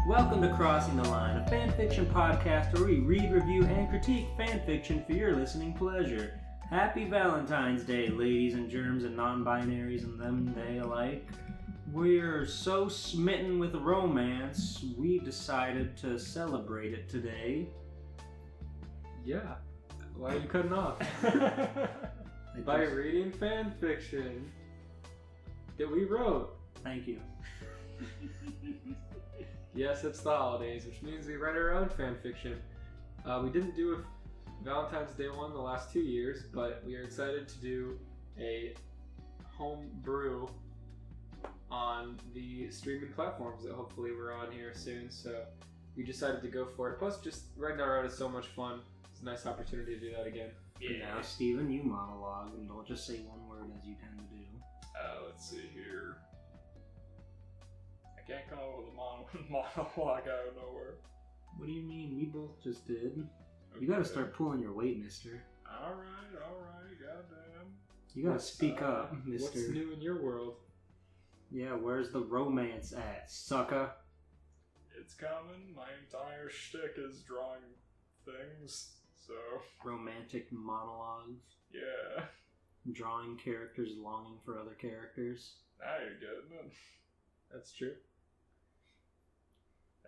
Welcome to Crossing the Line, a fanfiction podcast where we read, review, and critique fanfiction for your listening pleasure. Happy Valentine's Day, ladies and germs and non-binaries and them they alike. We're so smitten with romance, we decided to celebrate it today. Yeah. Why are you cutting off? By reading fanfiction that we wrote. Thank you. Yes, it's the holidays, which means we write our own fanfiction. We didn't do a Valentine's Day one the last 2 years, but we are excited to do a home brew on the streaming platforms that hopefully we're on here soon. So we decided to go for it. Plus, just writing our own is so much fun. It's a nice opportunity to do that again. Yeah. Now, Steven, you monologue, and don't just say one word as you tend to do. Let's see here. I can't come up with a monologue out of nowhere. What do you mean? We both just did. Okay. You gotta start pulling your weight, mister. Alright, goddamn. You gotta speak up, mister. What's new in your world? Yeah, where's the romance at, sucker? It's coming. My entire shtick is drawing things, so... Romantic monologues. Yeah. Drawing characters longing for other characters. Now you're getting it. That's true.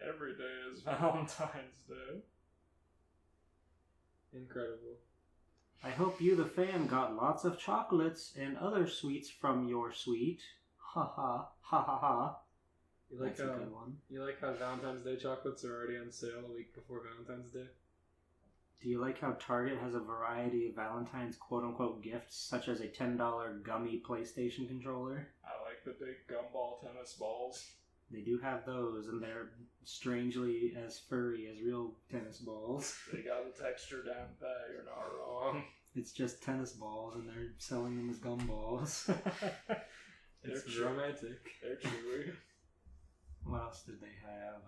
Every day is Valentine's Day. Incredible. I hope you, the fan, got lots of chocolates and other sweets from your sweet. Ha ha, ha ha ha. That's a good one. You like how Valentine's Day chocolates are already on sale a week before Valentine's Day? Do you like how Target has a variety of Valentine's quote-unquote gifts, such as a $10 gummy PlayStation controller? I like the big gumball tennis balls. They do have those, and they're strangely as furry as real tennis balls. They got the texture down pat, you're not wrong. It's just tennis balls, and they're selling them as gumballs. It's romantic. They're chewy. What else did they have?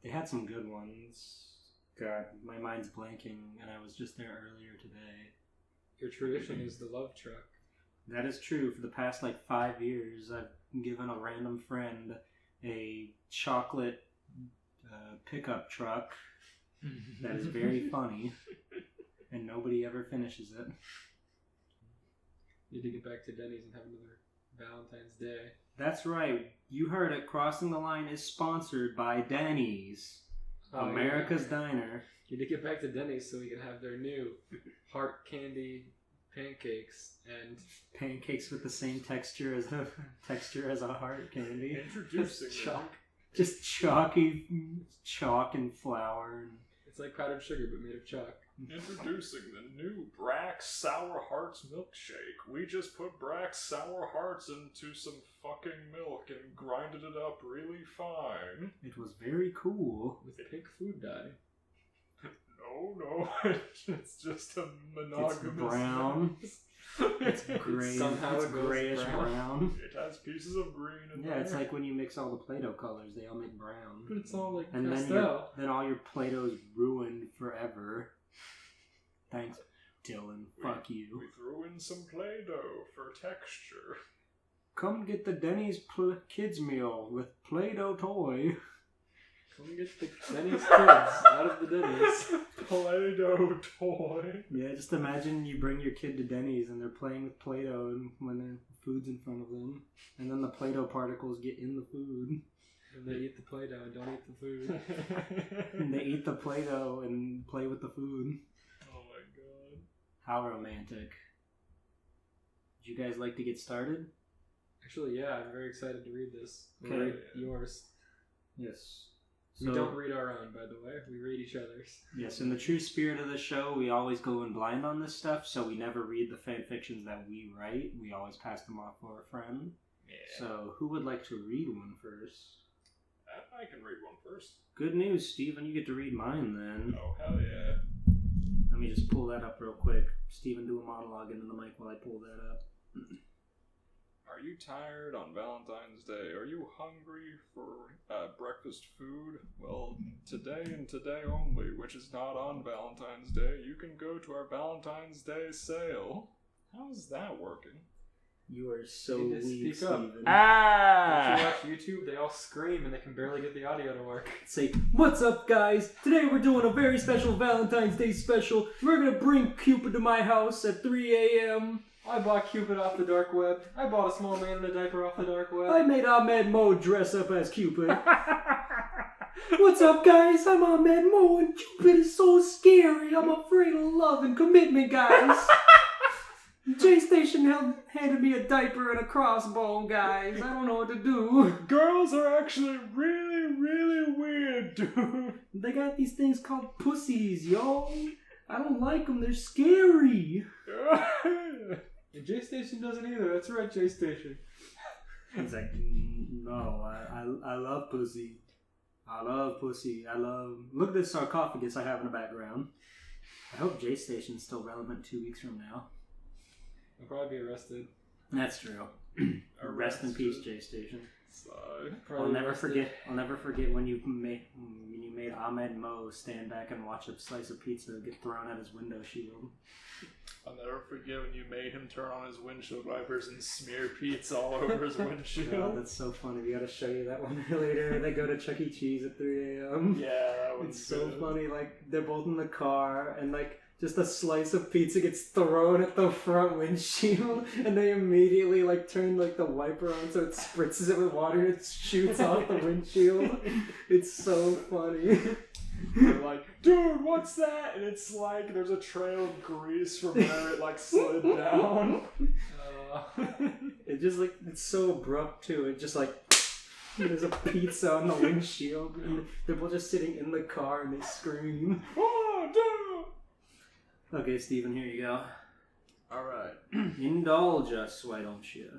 They had some good ones. God, my mind's blanking, and I was just there earlier today. Your tradition is the love truck. That is true. For the past, 5 years, I've given a random friend a chocolate pickup truck that is very funny, and nobody ever finishes it. Need to get back to Denny's and have another Valentine's Day. That's right. You heard it. Crossing the Line is sponsored by Denny's. America's Diner. You need to get back to Denny's so we can have their new heart candy pancakes and pancakes with the same texture as a heart candy. Introducing just chalk and flour. It's like powdered sugar but made of chalk. Introducing the new Brax Sour Hearts milkshake. We just put Brax Sour Hearts into some fucking milk and grinded it up really fine. It was very cool. With pink food dye. No, it's just a monogamous. It's brown. It's gray. Somehow it's grayish brown. It has pieces of green in there. Yeah, it's like when you mix all the Play-Doh colors, they all make brown. But it's all like and pastel. then all your Play-Doh's ruined forever. Thanks, Dylan. Fuck you. We threw in some Play-Doh for texture. Come get the Denny's kids meal with Play-Doh toy. Come get the Denny's kids out of the Denny's. Play-Doh toy. Yeah, just imagine you bring your kid to Denny's and they're playing with Play-Doh and when their food's in front of them. And then the Play-Doh particles get in the food. And they eat the Play-Doh and don't eat the food. And they eat the Play-Doh and play with the food. Oh my god. How romantic. Would you guys like to get started? Actually, yeah, I'm very excited to read this. Okay. Read yours. Yes. We don't read our own, by the way. We read each other's. Yes, in the true spirit of the show, we always go in blind on this stuff, so we never read the fan fictions that we write. We always pass them off for a friend. Yeah. So, who would like to read one first? I can read one first. Good news, Steven. You get to read mine then. Oh, hell yeah. Let me just pull that up real quick. Steven, do a monologue into the mic while I pull that up. Are you tired on Valentine's Day? Are you hungry for breakfast food? Well, today and today only, which is not on Valentine's Day, you can go to our Valentine's Day sale. How is that working? You are so You need to weak, speak up. Steven. Don't you watch YouTube, they all scream and they can barely get the audio to work. Say, what's up, guys? Today we're doing a very special Valentine's Day special. We're gonna bring Cupid to my house at 3 a.m. I bought Cupid off the dark web. I bought a small man in a diaper off the dark web. I made Ahmed Mo dress up as Cupid. What's up, guys? I'm Ahmed Mo, and Cupid is so scary. I'm afraid of love and commitment, guys. J-Station handed me a diaper and a crossbow, guys. I don't know what to do. Girls are actually really, really weird, dude. They got these things called pussies, yo. I don't like them. They're scary. And J-Station doesn't either. That's right, J-Station. He's like, no, I love pussy. I love pussy. Look at this sarcophagus I have in the background. I hope J-Station's still relevant 2 weeks from now. I'll probably be arrested. That's true. Rest in peace, J-Station. I'll never forget when you made Ahmed Mo stand back and watch a slice of pizza get thrown at his window shield. I'll never forget when you made him turn on his windshield wipers and smear pizza all over his windshield. God, that's so funny. We gotta show you that one later. They go to Chuck E. Cheese at 3 a.m. Yeah, that one's It's so good. funny. Like, they're both in the car, and like, just a slice of pizza gets thrown at the front windshield, and they immediately like turn like the wiper on so it spritzes it with water and it shoots off the windshield. It's so funny. They're like, dude, what's that? And it's like there's a trail of grease from where it like slid down. It just like, it's so abrupt too. It just like, there's a pizza on the windshield, and they're both just sitting in the car and they scream. Oh, dude! Okay, Steven, here you go. Alright. Indulge us, why don't you?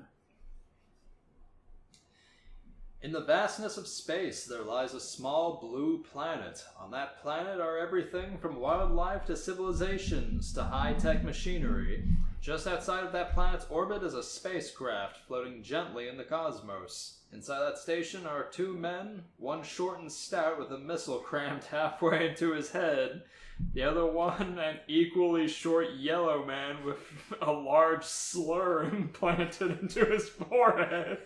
In the vastness of space, there lies a small blue planet. On that planet are everything from wildlife to civilizations to high-tech machinery. Just outside of that planet's orbit is a spacecraft floating gently in the cosmos. Inside that station are two men, one short and stout with a missile crammed halfway into his head. The other one, an equally short yellow man with a large slur implanted into his forehead.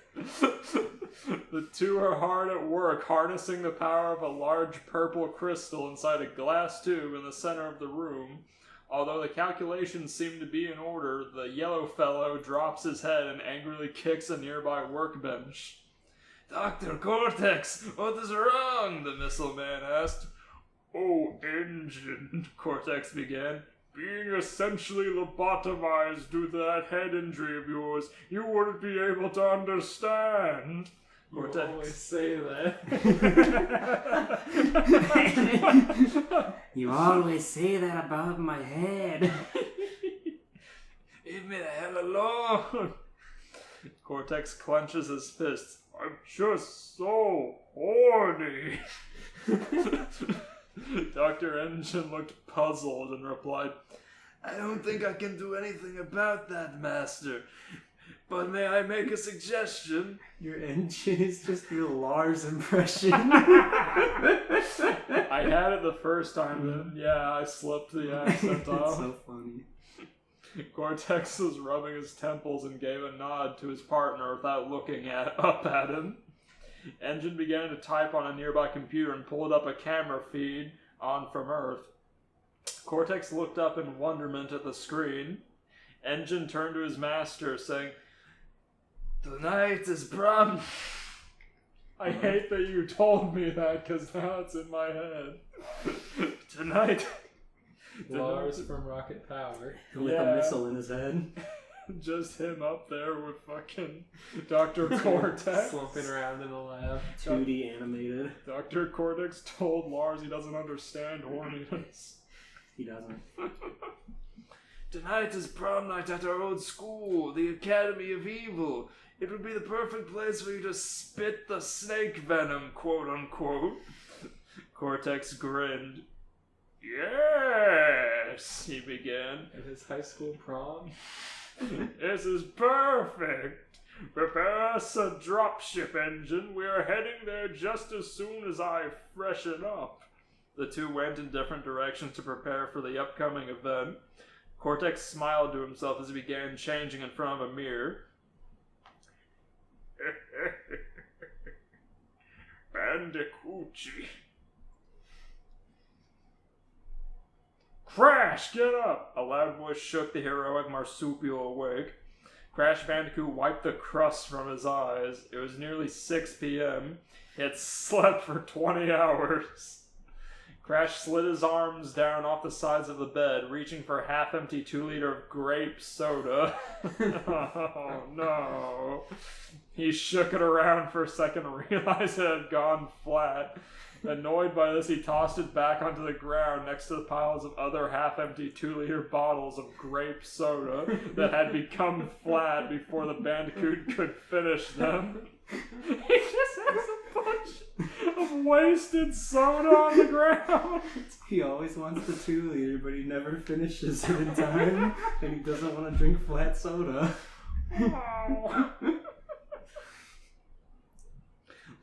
The two are hard at work, harnessing the power of a large purple crystal inside a glass tube in the center of the room. Although the calculations seem to be in order, the yellow fellow drops his head and angrily kicks a nearby workbench. "Dr. Cortex, what is wrong?" the missile man asked. "Oh, engine," Cortex began. "Being essentially lobotomized due to that head injury of yours, you wouldn't be able to understand." You always say that. You always say that about my head. "Leave me the hell alone." Cortex clenches his fists. I'm just so horny. Dr. Engine looked puzzled and replied, "I don't think I can do anything about that, Master. But may I make a suggestion?" Your engine is just your Lars impression. I had it the first time, then yeah, I slipped the accent It's off. so funny. Cortex was rubbing his temples and gave a nod to his partner without looking up at him. Engine began to type on a nearby computer and pulled up a camera feed on from Earth. Cortex looked up in wonderment at the screen. Engine turned to his master, saying, "Tonight is prom." I hate that you told me that because now it's in my head. Tonight. Lars from Rocket Power. With a missile in his head. Just him up there with fucking Dr. Cortex. Slumping around in the lab. 2D animated. Dr. Cortex told Lars he doesn't understand horniness. He doesn't. "Tonight is prom night at our old school, the Academy of Evil. It would be the perfect place for you to spit the snake venom, quote unquote." Cortex grinned. "Yes," he began. At his high school prom. This is perfect. Prepare us a dropship engine. We are heading there just as soon as I freshen up. The two went in different directions to prepare for the upcoming event. Cortex smiled to himself as he began changing in front of a mirror. Bandicoochie. Crash, get up! A loud voice shook the heroic marsupial awake. Crash Bandicoot wiped the crust from his eyes. It was nearly 6 p.m. He had slept for 20 hours. Crash slid his arms down off the sides of the bed, reaching for a half-empty 2-liter of grape soda. Oh, no. He shook it around for a second and realized it had gone flat. Annoyed by this, he tossed it back onto the ground next to the piles of other half-empty 2-liter bottles of grape soda that had become flat before the Bandicoot could finish them. He just has a bunch of wasted soda on the ground. He always wants the 2-liter, but he never finishes it in time, and he doesn't want to drink flat soda. Oh.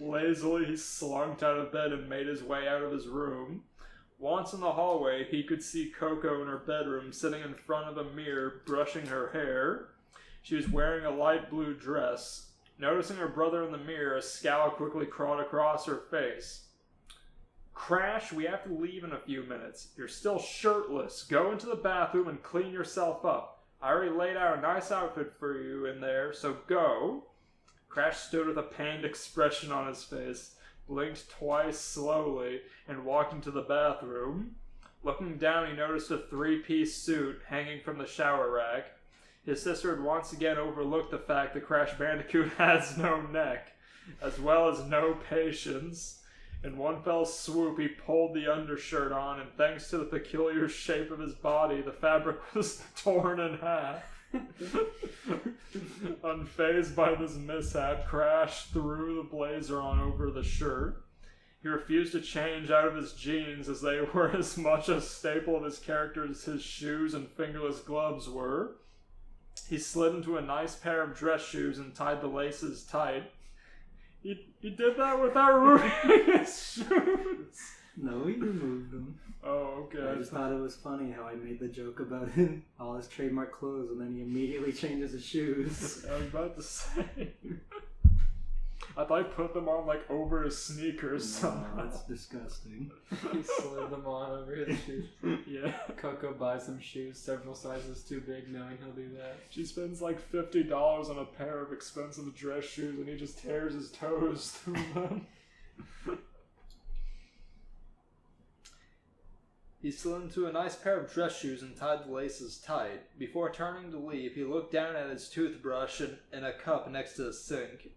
Lazily, he slunk out of bed and made his way out of his room. Once in the hallway, he could see Coco in her bedroom, sitting in front of a mirror, brushing her hair. She was wearing a light blue dress. Noticing her brother in the mirror, a scowl quickly crawled across her face. Crash, we have to leave in a few minutes. You're still shirtless. Go into the bathroom and clean yourself up. I already laid out a nice outfit for you in there, so go. Crash stood with a pained expression on his face, blinked twice slowly, and walked into the bathroom. Looking down, he noticed a 3-piece suit hanging from the shower rack. His sister had once again overlooked the fact that Crash Bandicoot has no neck, as well as no patience. In one fell swoop, he pulled the undershirt on, and thanks to the peculiar shape of his body, the fabric was torn in half. Unfazed by this mishap, Crash threw the blazer on over the shirt. He refused to change out of his jeans, as they were as much a staple of his character as his shoes and fingerless gloves were. He slid into a nice pair of dress shoes and tied the laces tight. He did that without removing his shoes. No, he removed them. Oh, okay. I just thought it was funny how I made the joke about him, all his trademark clothes, and then he immediately changes his shoes. I was about to say. I thought he put them on like over his sneakers. No, that's disgusting. He slid them on over his shoes. Yeah. Coco buys some shoes several sizes too big, knowing he'll do that. She spends like $50 on a pair of expensive dress shoes, and he just tears his toes through them. He slid into a nice pair of dress shoes and tied the laces tight. Before turning to leave, he looked down at his toothbrush in a cup next to the sink.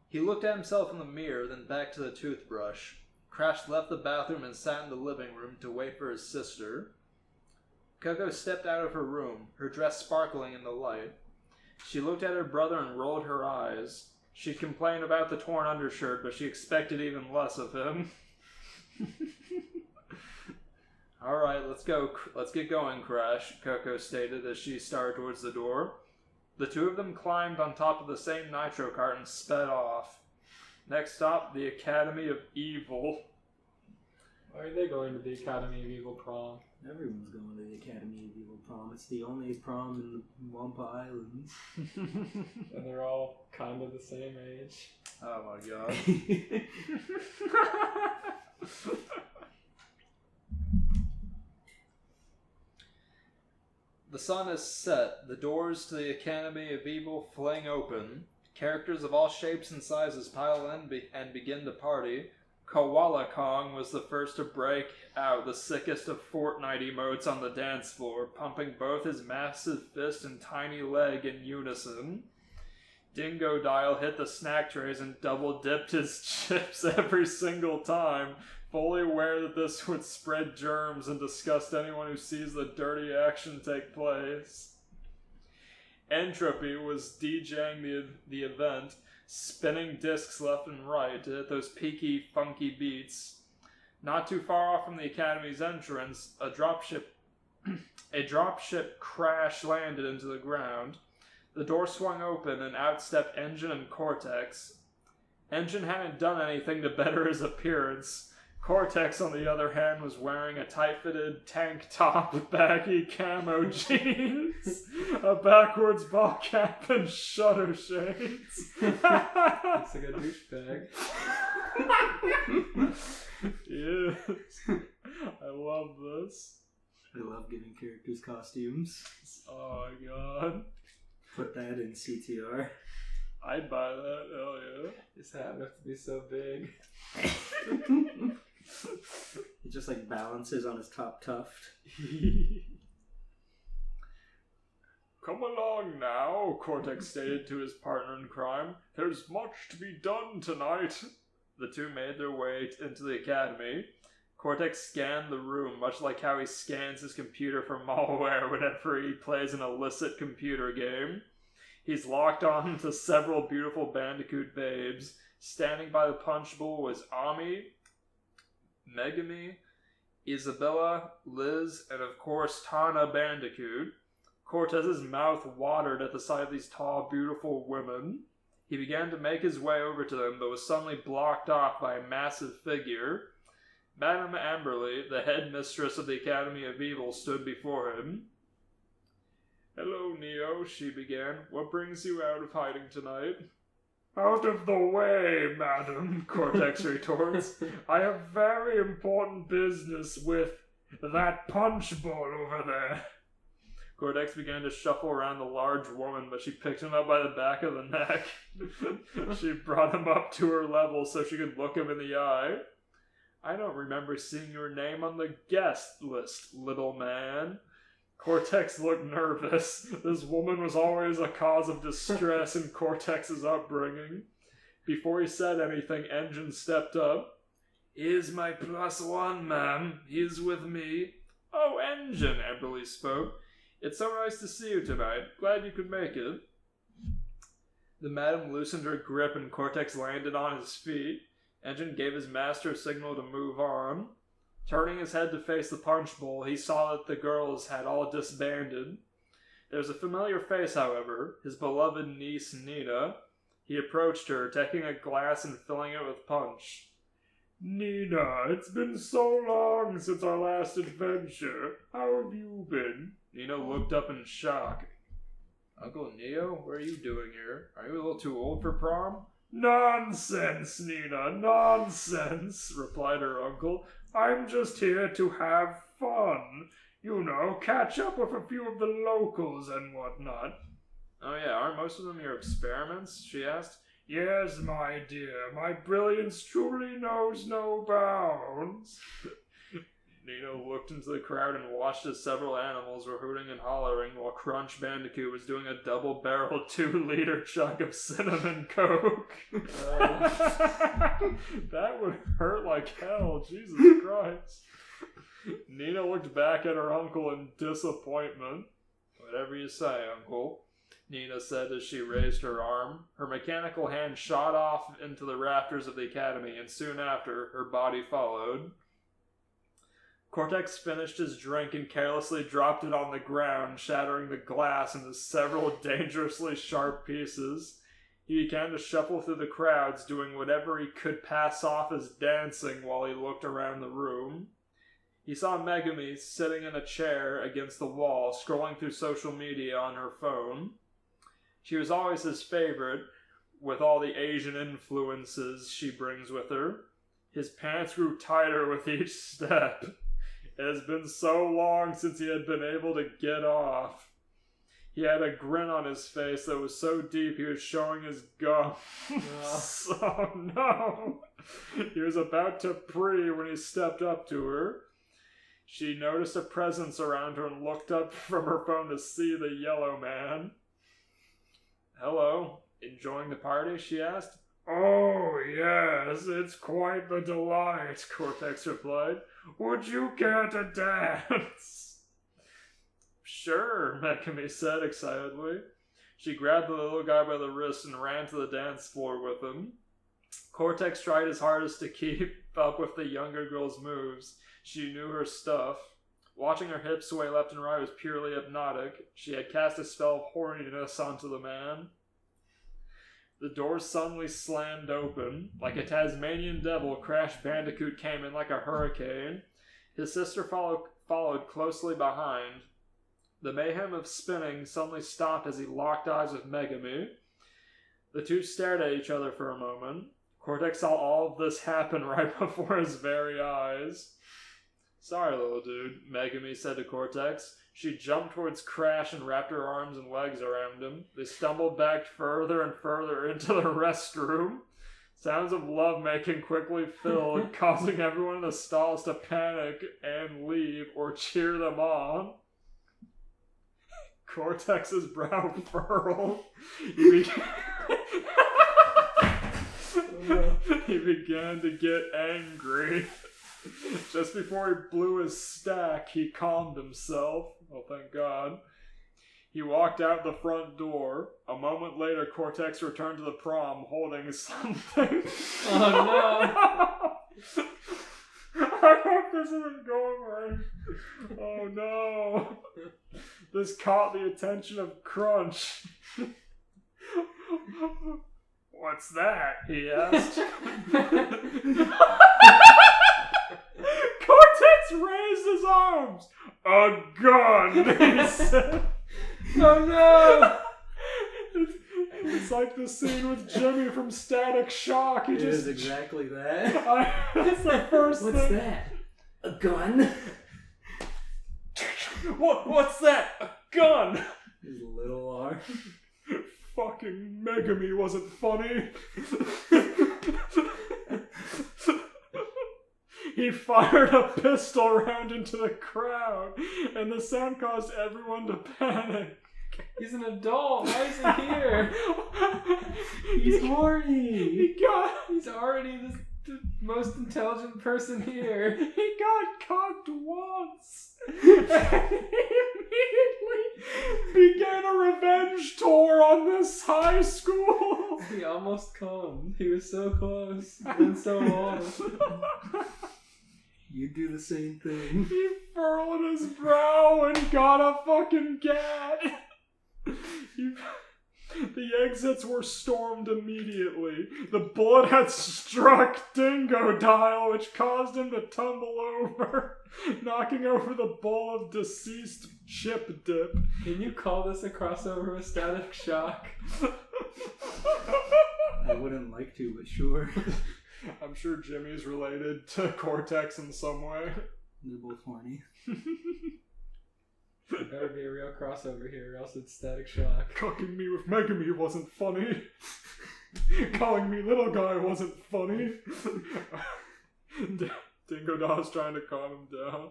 He looked at himself in the mirror, then back to the toothbrush. Crash left the bathroom and sat in the living room to wait for his sister. Coco stepped out of her room, her dress sparkling in the light. She looked at her brother and rolled her eyes. She complained about the torn undershirt, but she expected even less of him. Alright, let's go. Let's get going, Crash, Coco stated as she started towards the door. The two of them climbed on top of the same nitro cart and sped off. Next stop, the Academy of Evil. Why are they going to the Academy of Evil prom? Everyone's going to the Academy of Evil prom. It's the only prom in the Wampa Islands. And they're all kind of the same age. Oh my god. The sun is set, the doors to the Academy of Evil fling open. Characters of all shapes and sizes pile in and begin to party. Koala Kong was the first to break out, the sickest of Fortnite emotes on the dance floor, pumping both his massive fist and tiny leg in unison. Dingo Dial hit the snack trays and double dipped his chips every single time, fully aware that this would spread germs and disgust anyone who sees the dirty action take place. Entropy was DJing the event, spinning discs left and right to hit those peaky, funky beats. Not too far off from the Academy's entrance, a dropship crash landed into the ground. The door swung open and out stepped Engine and Cortex. Engine hadn't done anything to better his appearance. Cortex, on the other hand, was wearing a tight-fitted tank top, baggy camo jeans, a backwards ball cap, and shutter shades. Looks like a douchebag. Yes. I love this. I love giving characters costumes. Oh my god. Put that in CTR. I'd buy that, hell yeah. His hat would have to be so big. It just like balances on his top tuft. Come along now, Cortex stated to his partner in crime. There's much to be done tonight. The two made their way into the academy. Cortex scanned the room, much like how he scans his computer for malware whenever he plays an illicit computer game. He's locked on to several beautiful Bandicoot babes. Standing by the punch bowl was Ami, Megami, Isabella, Liz, and of course Tana Bandicoot. Cortez's mouth watered at the sight of these tall, beautiful women. He began to make his way over to them, but was suddenly blocked off by a massive figure. Madame Amberly, the headmistress of the Academy of Evil, stood before him. Hello, Neo, she began. What brings you out of hiding tonight? Out of the way, madam, Cortex retorts. I have very important business with that punch bowl over there. Cortex began to shuffle around the large woman, but she picked him up by the back of the neck. She brought him up to her level so she could look him in the eye. I don't remember seeing your name on the guest list, little man. Cortex looked nervous. This woman was always a cause of distress in Cortex's upbringing. Before he said anything, Engine stepped up. Here's my +1, ma'am. He's with me. Oh, Engine, Amberly spoke. It's so nice to see you tonight. Glad you could make it. The madam loosened her grip and Cortex landed on his feet. Engine gave his master a signal to move on. Turning his head to face the punch bowl, he saw that the girls had all disbanded. There was a familiar face, however, his beloved niece Nina. He approached her, taking a glass and filling it with punch. Nina, it's been so long since our last adventure. How have you been? Nina looked up in shock. Uncle Neo, what are you doing here? Are you a little too old for prom? Nonsense, Nina, nonsense, replied her uncle. I'm just here to have fun. You know, catch up with a few of the locals and whatnot. Oh yeah, aren't most of them your experiments? She asked. Yes, my dear, my brilliance truly knows no bounds. Nino looked into the crowd and watched as several animals were hooting and hollering while Crunch Bandicoot was doing a double-barreled 2-liter chunk of cinnamon coke. That would hurt like hell, Jesus Christ. Nina looked back at her uncle in disappointment. Whatever you say, Uncle, Nina said as she raised her arm. Her mechanical hand shot off into the rafters of the academy, and soon after, her body followed. Cortex finished his drink and carelessly dropped it on the ground, shattering the glass into several dangerously sharp pieces. He began to shuffle through the crowds, doing whatever he could pass off as dancing while he looked around the room. He saw Megami sitting in a chair against the wall, scrolling through social media on her phone. She was always his favorite, with all the Asian influences she brings with her. His pants grew tighter with each step. It has been so long since he had been able to get off. He had a grin on his face that was so deep he was showing his gums. Oh no! He was about to pee when he stepped up to her. She noticed a presence around her and looked up from her phone to see the yellow man. Hello, enjoying the party? She asked. Oh, yes, it's quite the delight, Cortex replied. Would you care to dance? Sure, Megami said excitedly. She grabbed the little guy by the wrist and ran to the dance floor with him. Cortex tried his hardest to keep up with the younger girl's moves. She knew her stuff. Watching her hips sway left and right was purely hypnotic. She had cast a spell of horniness onto the man. The door suddenly slammed open. Like a Tasmanian devil, Crash Bandicoot came in like a hurricane. His sister followed closely behind. The mayhem of spinning suddenly stopped as he locked eyes with Megami. The two stared at each other for a moment. Cortex saw all of this happen right before his very eyes. Sorry, little dude, Megami said to Cortex. She jumped towards Crash and wrapped her arms and legs around him. They stumbled back further and further into the restroom. Sounds of lovemaking quickly filled, causing everyone in the stalls to panic and leave or cheer them on. Cortex's brow furrowed. He began to get angry. Just before he blew his stack, he calmed himself. Oh, thank God. He walked out the front door. A moment later, Cortex returned to the prom holding something. Oh no! I hope this isn't going right. Oh no! This caught the attention of Crunch. What's that? He asked. Cortex raised his arms. A gun, he said. Oh no! It's like the scene with Jimmy from Static Shock. It is exactly that. That's the first What's thing. that? A gun? What's that? A gun! His little R. Fucking Megami wasn't funny. He fired a pistol round into the crowd, and the sound caused everyone to panic. He's an adult. Why is he here? He's horny. He's already the most intelligent person here. He got cocked once. And he immediately began a revenge tour on this high school. He almost came. He was so close and so long. You do the same thing. He furrowed his brow and got a fucking gat. The exits were stormed immediately. The bullet had struck Dingo Dial, which caused him to tumble over, knocking over the bowl of deceased chip dip. Can you call this a crossover with Static Shock? I wouldn't like to, but sure. I'm sure Jimmy's related to Cortex in some way. They're both horny. There better be a real crossover here, or else it's Static Shock. Cucking me with Megami wasn't funny. Calling me little guy wasn't funny. Dingo Daw's trying to calm him down.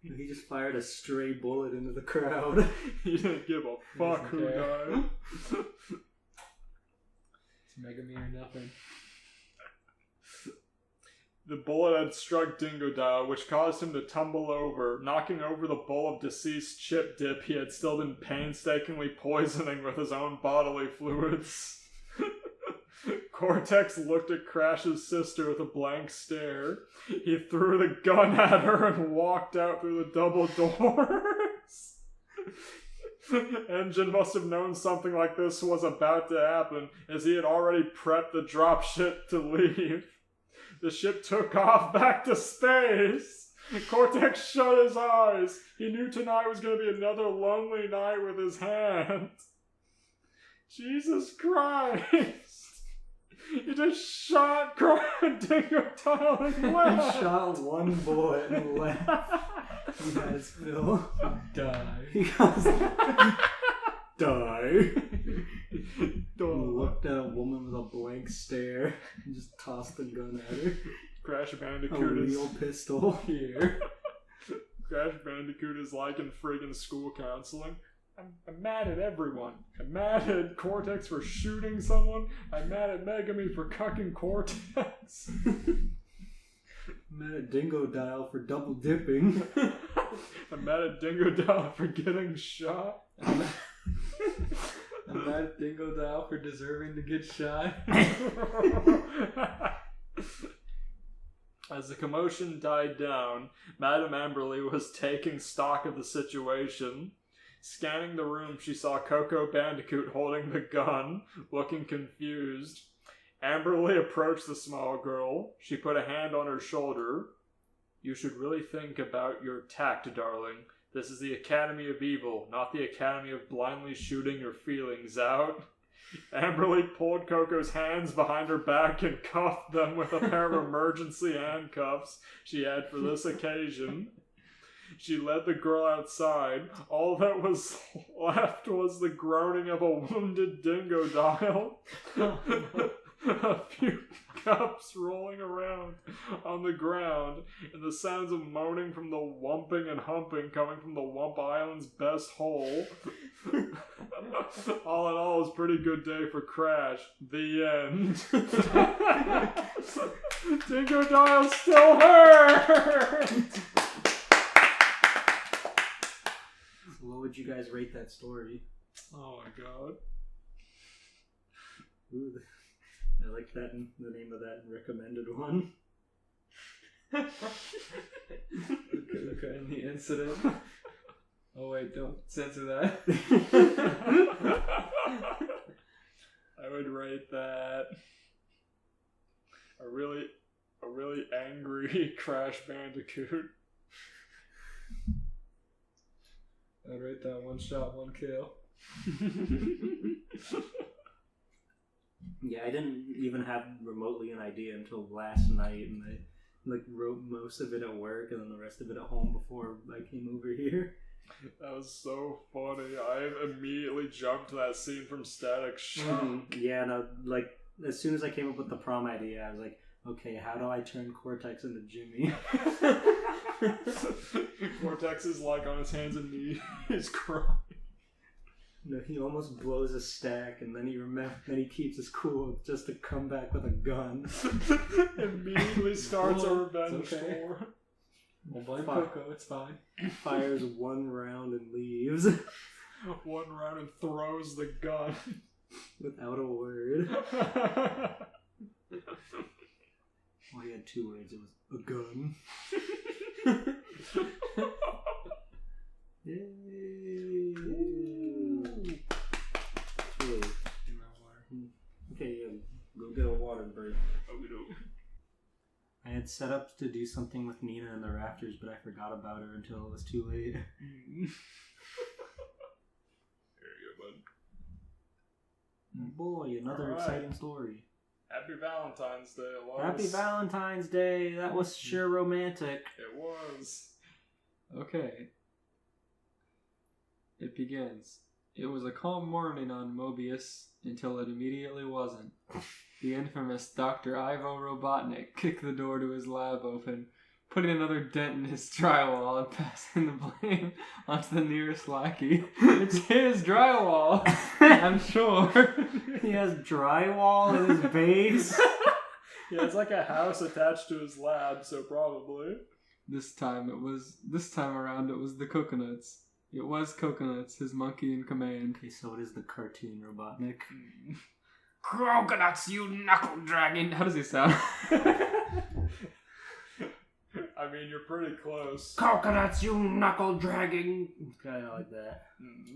He just fired a stray bullet into the crowd. He didn't give a fuck who died. It's Megami or nothing. The bullet had struck Dingo Dial, which caused him to tumble over, knocking over the bowl of deceased chip dip he had still been painstakingly poisoning with his own bodily fluids. Cortex looked at Crash's sister with a blank stare. He threw the gun at her and walked out through the double doors. Engine must have known something like this was about to happen, as he had already prepped the dropship to leave. The ship took off back to space. Cortex shut his eyes. He knew tonight was going to be another lonely night with his hand. Jesus Christ. He just shot Dingo Dial and He left. shot one bullet and left. He had his fill. Die. He goes, die. He Duh. looked at a woman with a blank stare and just tossed the gun at her. Crash A Bandicoot is real pistol. Here. Crash Bandicoot is like in friggin' school counseling. I'm mad at everyone. I'm mad at Cortex for shooting someone. I'm mad at Megami for cucking Cortex. I'm mad at Dingo Dial for double dipping. I'm mad at Dingo Dial for getting shot. I'm mad at Dingo Dial for deserving to get shot. As the commotion died down, Madame Amberly was taking stock of the situation. Scanning the room, she saw Coco Bandicoot holding the gun, looking confused. Amberly approached the small girl. She put a hand on her shoulder. You should really think about your tact, darling. This is the Academy of Evil, not the Academy of blindly shooting your feelings out. Amberly pulled Coco's hands behind her back and cuffed them with a pair of emergency handcuffs she had for this occasion. She led the girl outside. All that was left was the groaning of a wounded dingo dial. A few cups rolling around on the ground, and the sounds of moaning from the whumping and humping coming from the Wump Island's best hole. All in all, it was a pretty good day for Crash. The end. Dingo dial still hurt! What would you guys rate that story? Oh my god. Ooh, I like that, the name of that recommended one. Okay, and the incident. Oh wait, don't censor that. I would rate that a really angry Crash Bandicoot. I'd rate that 1 shot, 1 kill. Yeah, I didn't even have remotely an idea until last night, and I wrote most of it at work and then the rest of it at home before I came over here. That was so funny. I immediately jumped to that scene from Static Shock. Yeah, no, as soon as I came up with the prom idea, I was like, okay, how do I turn Cortex into Jimmy? Cortex is on his hands and knees crying. No, he almost blows a stack, and then he keeps his cool just to come back with a gun. Immediately starts a revenge tour. We'll blame Coco, it's fine. Fires 1 round and leaves. 1 round and throws the gun. Without a word. Well, he had 2 words. It was a gun. Yay! Okay, yeah, go get a water break. I had set up to do something with Nina in the rafters, but I forgot about her until it was too late. There you go, bud. Boy, another exciting story. Happy Valentine's Day, Lois. Happy Valentine's Day. That was sure romantic. It was. Okay. It begins. It was a calm morning on Mobius until it immediately wasn't. The infamous Dr. Ivo Robotnik kicked the door to his lab open, putting another dent in his drywall and passing the blame onto the nearest lackey. It's his drywall, I'm sure. He has drywall in his base. Yeah, it's like a house attached to his lab, so probably. This time around it was the Coconuts. It was Coconuts, his monkey in command. Okay, so it is the cartoon Robotnik. Coconuts, you knuckle dragon! How does he sound? I mean, you're pretty close. Coconuts, you knuckle dragon! Kind of like that.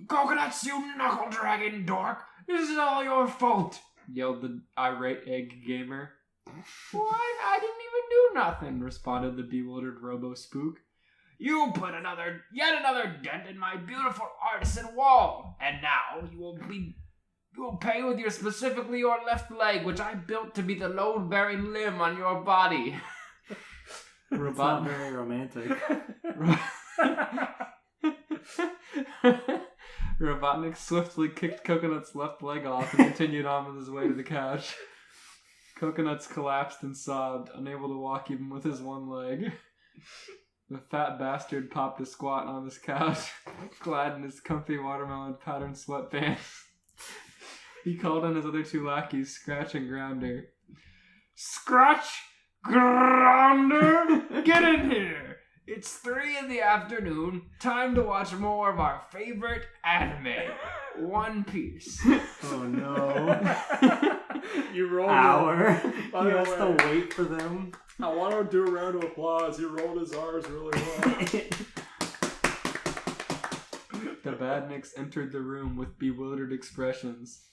Coconuts, you knuckle dragon, dork! This is all your fault! Yelled the irate egg gamer. Why, I didn't even do nothing, responded the bewildered robo-spook. You put yet another dent in my beautiful artisan wall, and now you will pay with specifically your left leg, which I built to be the load-bearing limb on your body. It's not very romantic. Robotnik swiftly kicked Coconut's left leg off and continued on with his way to the couch. Coconuts collapsed and sobbed, unable to walk even with his 1 leg. The fat bastard popped a squat on his couch, clad in his comfy watermelon patterned sweatpants. He called on his other 2 lackeys, Scratch and Grounder. Scratch! Grounder! Get in here! It's 3 in the afternoon. Time to watch more of our favorite anime, One Piece. Oh no. You rolled Hour. He He has to wait for them. I want to do a round of applause. He rolled his R's really well. The Badniks entered the room with bewildered expressions.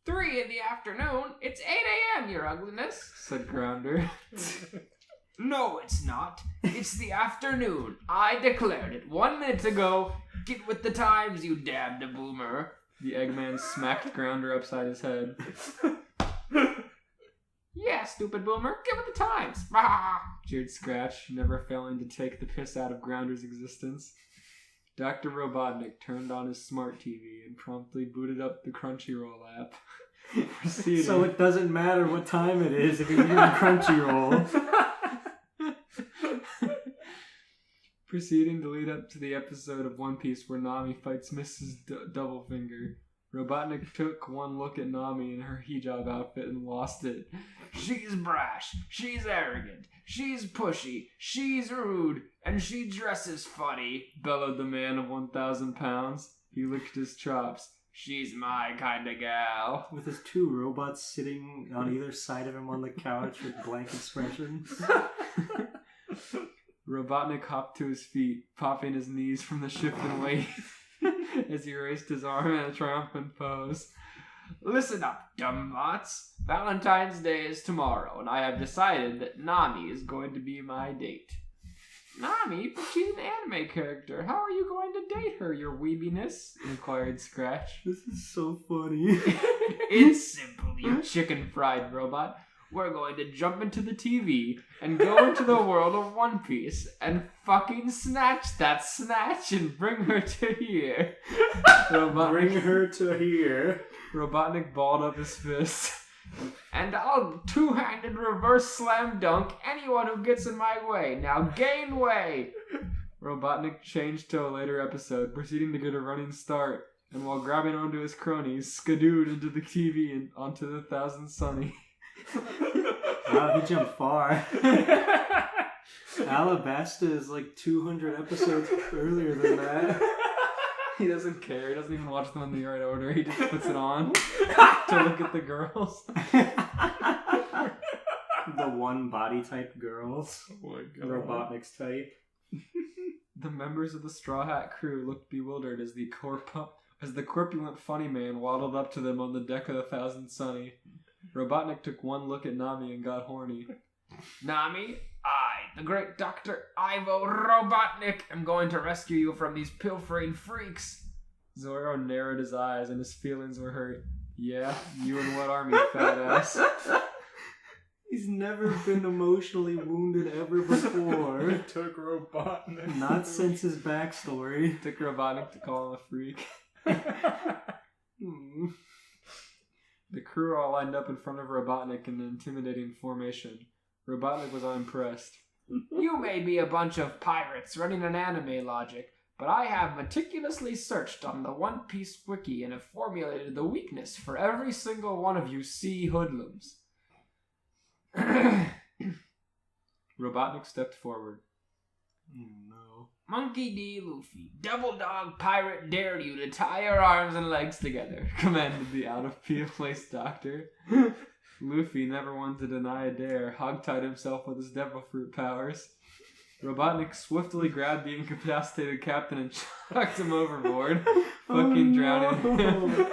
3 in the afternoon? It's 8 a.m., your ugliness, said Grounder. No, it's not. It's the afternoon. I declared it 1 minute ago. Get with the times, you damned boomer. The Eggman smacked Grounder upside his head. Yeah, stupid boomer, get with the times! Rah! Jeered Scratch, never failing to take the piss out of Grounder's existence. Dr. Robotnik turned on his smart TV and promptly booted up the Crunchyroll app. So it doesn't matter what time it is if you're using Crunchyroll. Proceeding to lead up to the episode of One Piece where Nami fights Mrs. Doublefinger, Robotnik took one look at Nami in her hijab outfit and lost it. She's brash, she's arrogant, she's pushy, she's rude, and she dresses funny, bellowed the man of 1,000 pounds. He licked his chops. She's my kind of gal. With his two robots sitting on either side of him on the couch with blank expressions. Robotnik hopped to his feet, popping his knees from the shift and weight as he raised his arm in a triumphant pose. Listen up, dumbbots. Valentine's Day is tomorrow, and I have decided that Nami is going to be my date. Nami? But she's an anime character. How are you going to date her, your weebiness? Inquired Scratch. This is so funny. It's simple, you chicken fried robot. We're going to jump into the TV and go into the world of One Piece and fucking snatch that snatch and bring her to here. Bring her to here. Robotnik balled up his fist. And I'll two-handed reverse slam dunk anyone who gets in my way. Now gain way! Robotnik changed to a later episode, proceeding to get a running start, and while grabbing onto his cronies, skadooed into the TV and onto the Thousand Sunny. Wow, he jumped far. Alabasta is like 200 episodes earlier than that. He doesn't care. He doesn't even watch them in the right order. He just puts it on to look at the girls. The one body type girls. Oh my god. Robotnik's type. The members of the Straw Hat crew looked bewildered as the corpulent funny man waddled up to them on the deck of the Thousand Sunny. Robotnik took one look at Nami and got horny. Nami, I, the great Dr. Ivo Robotnik, am going to rescue you from these pilfering freaks. Zoro narrowed his eyes and his feelings were hurt. Yeah, you and what army, fat ass? He's never been emotionally wounded ever before. It took Robotnik. Not since his backstory. Took Robotnik to call him a freak. The crew all lined up in front of Robotnik in an intimidating formation. Robotnik was unimpressed. You may be a bunch of pirates running an anime logic, but I have meticulously searched on the One Piece wiki and have formulated the weakness for every single one of you sea hoodlums. Robotnik stepped forward. No. Monkey D. Luffy, Double Dog Pirate dare you to tie your arms and legs together, commanded the out-of-place doctor. Luffy, never one to deny a dare, hogtied himself with his devil fruit powers. Robotnik swiftly grabbed the incapacitated captain and chucked him overboard, drowning him.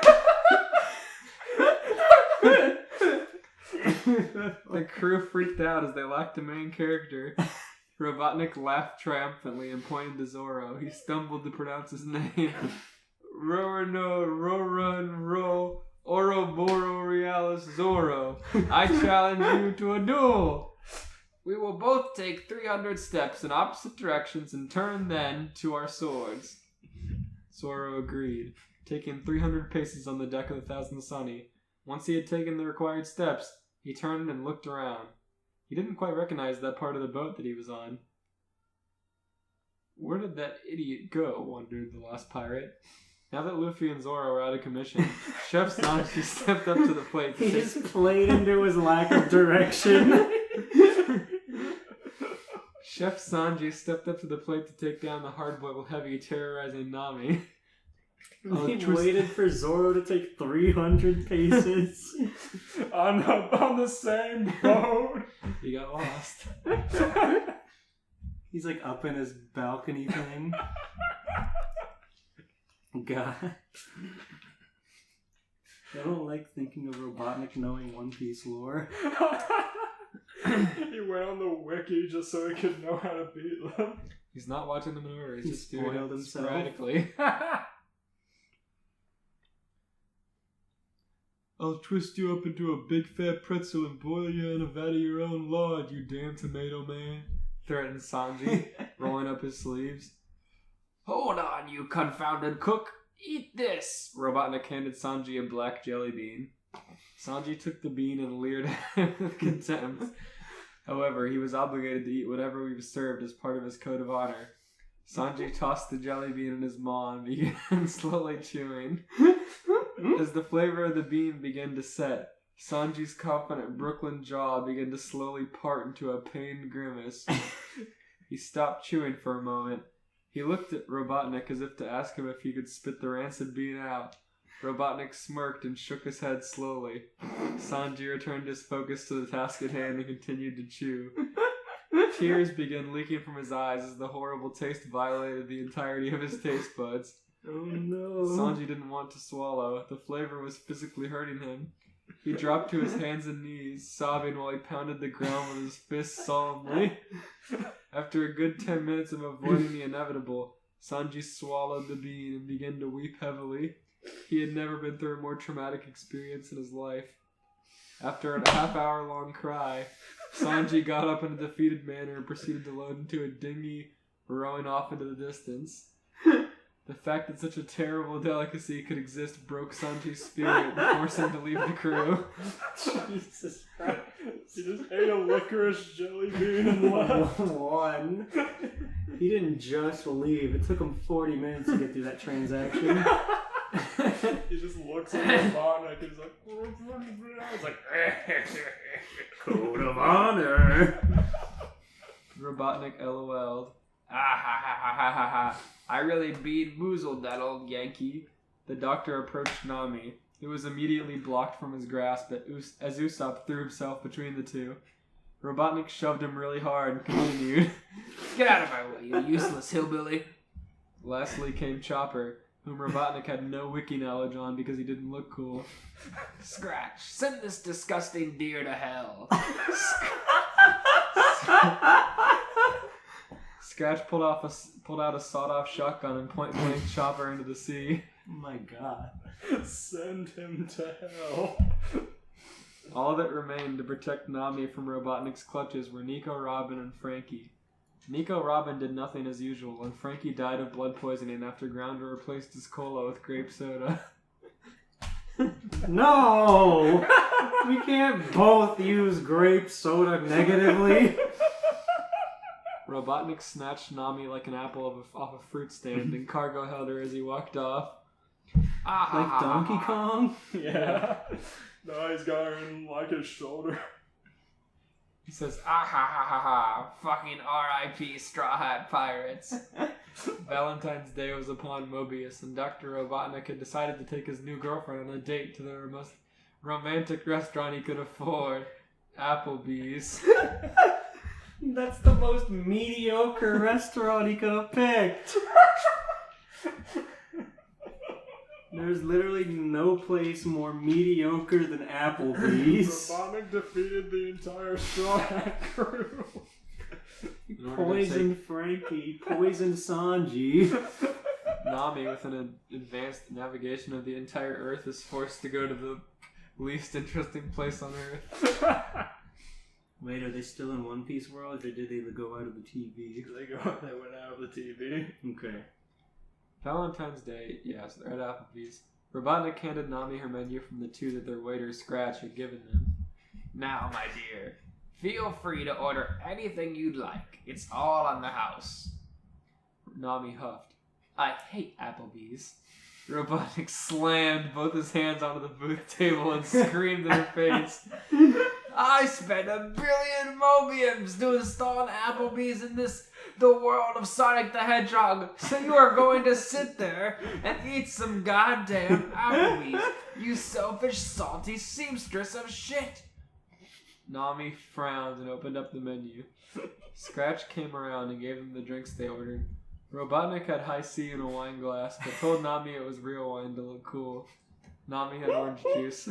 The crew freaked out as they lacked a main character. Robotnik laughed triumphantly and pointed to Zoro. He stumbled to pronounce his name. Rorano, Roran, Ro, Oroboro Realis Zoro. I challenge you to a duel. We will both take 300 steps in opposite directions and turn then to our swords. Zoro agreed, taking 300 paces on the deck of the Thousand Sunny. Once he had taken the required steps, he turned and looked around. He didn't quite recognize that part of the boat that he was on. Where did that idiot go, wondered the lost pirate. Now that Luffy and Zoro were out of commission, Chef Sanji stepped up to the plate. He just played into his lack of direction. Chef Sanji stepped up to the plate to take down the hard-boiled heavy terrorizing Nami. He waited for Zoro to take 300 paces. on the same boat. He got lost. He's like up in his balcony thing. God. I don't like thinking of Robotnik knowing One Piece lore. He went on the wiki just so he could know how to beat them. He's not watching them in order. He's just doing spoiled it himself. sporadically. I'll twist you up into a big fat pretzel and boil you in a vat of your own lard, you damn tomato man, threatened Sanji, rolling up his sleeves. Hold on, you confounded cook! Eat this! Robotnik handed Sanji a black jelly bean. Sanji took the bean and leered at him with contempt. However, he was obligated to eat whatever we was served as part of his code of honor. Sanji tossed the jelly bean in his maw and began slowly chewing. As the flavor of the bean began to set, Sanji's confident Brooklyn jaw began to slowly part into a pained grimace. He stopped chewing for a moment. He looked at Robotnik as if to ask him if he could spit the rancid bean out. Robotnik smirked and shook his head slowly. Sanji returned his focus to the task at hand and continued to chew. Tears began leaking from his eyes as the horrible taste violated the entirety of his taste buds. Oh no. Sanji didn't want to swallow. The flavor was physically hurting him. He dropped to his hands and knees, sobbing while he pounded the ground with his fists solemnly. After a good 10 minutes of avoiding the inevitable, Sanji swallowed the bean and began to weep heavily. He had never been through a more traumatic experience in his life. After a half-hour-long cry, Sanji got up in a defeated manner and proceeded to load into a dinghy, rowing off into the distance. The fact that such a terrible delicacy could exist broke Sanji's spirit and forced him to leave the crew. Jesus Christ. He just ate a licorice jelly bean and left. One. He didn't just leave. It took him 40 minutes to get through that transaction. He just looks at Robotnik and he's like, it's like, Code of honor. Robotnik LOL'd. Ah ha ha ha ha ha ha. I really bean-boozled that old Yankee. The doctor approached Nami. It was immediately blocked from his grasp as Usopp threw himself between the two. Robotnik shoved him really hard and continued. Get out of my way, you useless hillbilly. Lastly came Chopper, whom Robotnik had no wiki knowledge on because he didn't look cool. Scratch, send this disgusting deer to hell. Scratch pulled out a sawed-off shotgun and point-blank Chopper into the sea. Oh my god. send him to hell. All that remained to protect Nami from Robotnik's clutches were Nico, Robin, and Frankie. Nico Robin did nothing as usual, and Frankie died of blood poisoning after Grounder replaced his cola with grape soda. No! We can't both use grape soda negatively. Robotnik snatched Nami like an apple off a fruit stand and cargo held her as he walked off. Like Donkey Kong? Yeah. No, he's got her in like his shoulder. He says, ah ha ha ha ha, fucking R.I.P. Straw Hat Pirates. Valentine's Day was upon Mobius, and Dr. Robotnik had decided to take his new girlfriend on a date to the most romantic restaurant he could afford, Applebee's. That's the most mediocre restaurant he could have picked. There's literally no place more mediocre than Applebee's. Robotnik defeated the entire Straw Hat crew. Poisoned Frankie, poisoned Sanji. Nami, with an advanced navigation of the entire Earth, is forced to go to the least interesting place on Earth. Wait, are they still in One Piece world, or did they go out of the TV? They went out of the TV. Okay. Valentine's Day, yes, they're at Applebee's. Robotnik handed Nami her menu from the two that their waiter Scratch had given them. Now, my dear, feel free to order anything you'd like. It's all on the house. Nami huffed. I hate Applebee's. Robotnik slammed both his hands onto the booth table and screamed in her face. I spent $1 billion Mobiums to install an Applebee's in the world of Sonic the Hedgehog, so you are going to sit there and eat some goddamn Applebee's, you selfish, salty seamstress of shit. Nami frowned and opened up the menu. Scratch came around and gave them the drinks they ordered. Robotnik had high C in a wine glass, but told Nami it was real wine to look cool. Nami had orange juice.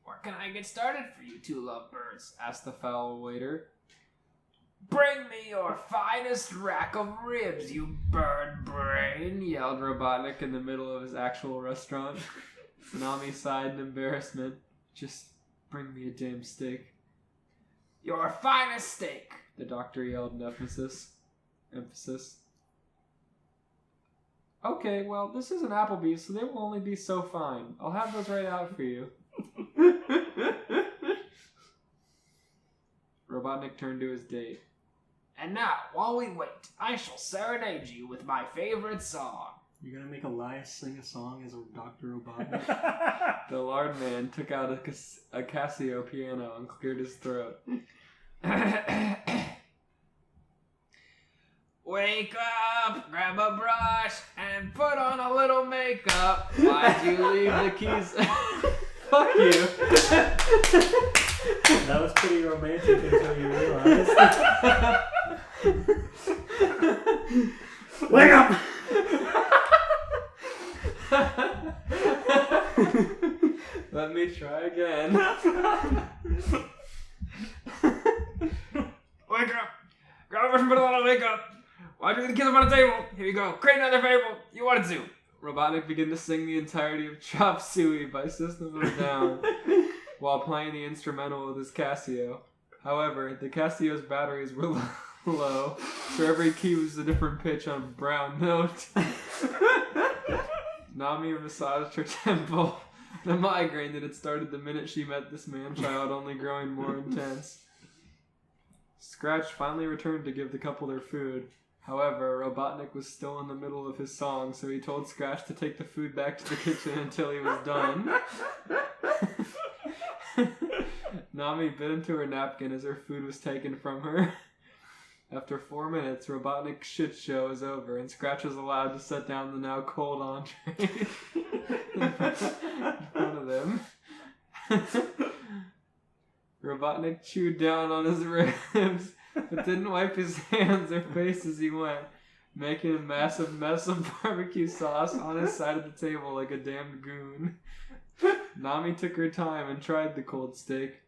Where can I get started for you two lovebirds? Asked the foul waiter. Bring me your finest rack of ribs, you bird brain, yelled Robotnik in the middle of his actual restaurant. Nami sighed in embarrassment. Just bring me a damn steak. Your finest steak, the doctor yelled in emphasis. Okay, well, this is an Applebee's, so they will only be so fine. I'll have those right out for you. Robotnik turned to his date. And now, while we wait, I shall serenade you with my favorite song. You're gonna make Elias sing a song as a Dr. Robotnik? The lard man took out a Casio piano and cleared his throat. Wake up, grab a brush, and put on a little makeup. Why'd you leave the keys? Fuck you. That was pretty romantic until you realized. Wake up! Let me try again. Wake up! Grab a brush and put on a makeup. Why'd you leave the keys up on the table? Here you go. Create another fable. You wanted to. Robotnik began to sing the entirety of Chop Suey by System of a Down while playing the instrumental with his Casio. However, the Casio's batteries were low, so every key was a different pitch on a brown note. Nami massaged her temple. The migraine that had started the minute she met this man-child only growing more intense. Scratch finally returned to give the couple their food. However, Robotnik was still in the middle of his song, so he told Scratch to take the food back to the kitchen until he was done. Nami bit into her napkin as her food was taken from her. After 4 minutes, Robotnik's shit show was over, and Scratch was allowed to set down the now cold entree in front of them. Robotnik chewed down on his ribs, but didn't wipe his hands or face as he went, making a massive mess of barbecue sauce on his side of the table like a damned goon. Nami took her time and tried the cold steak,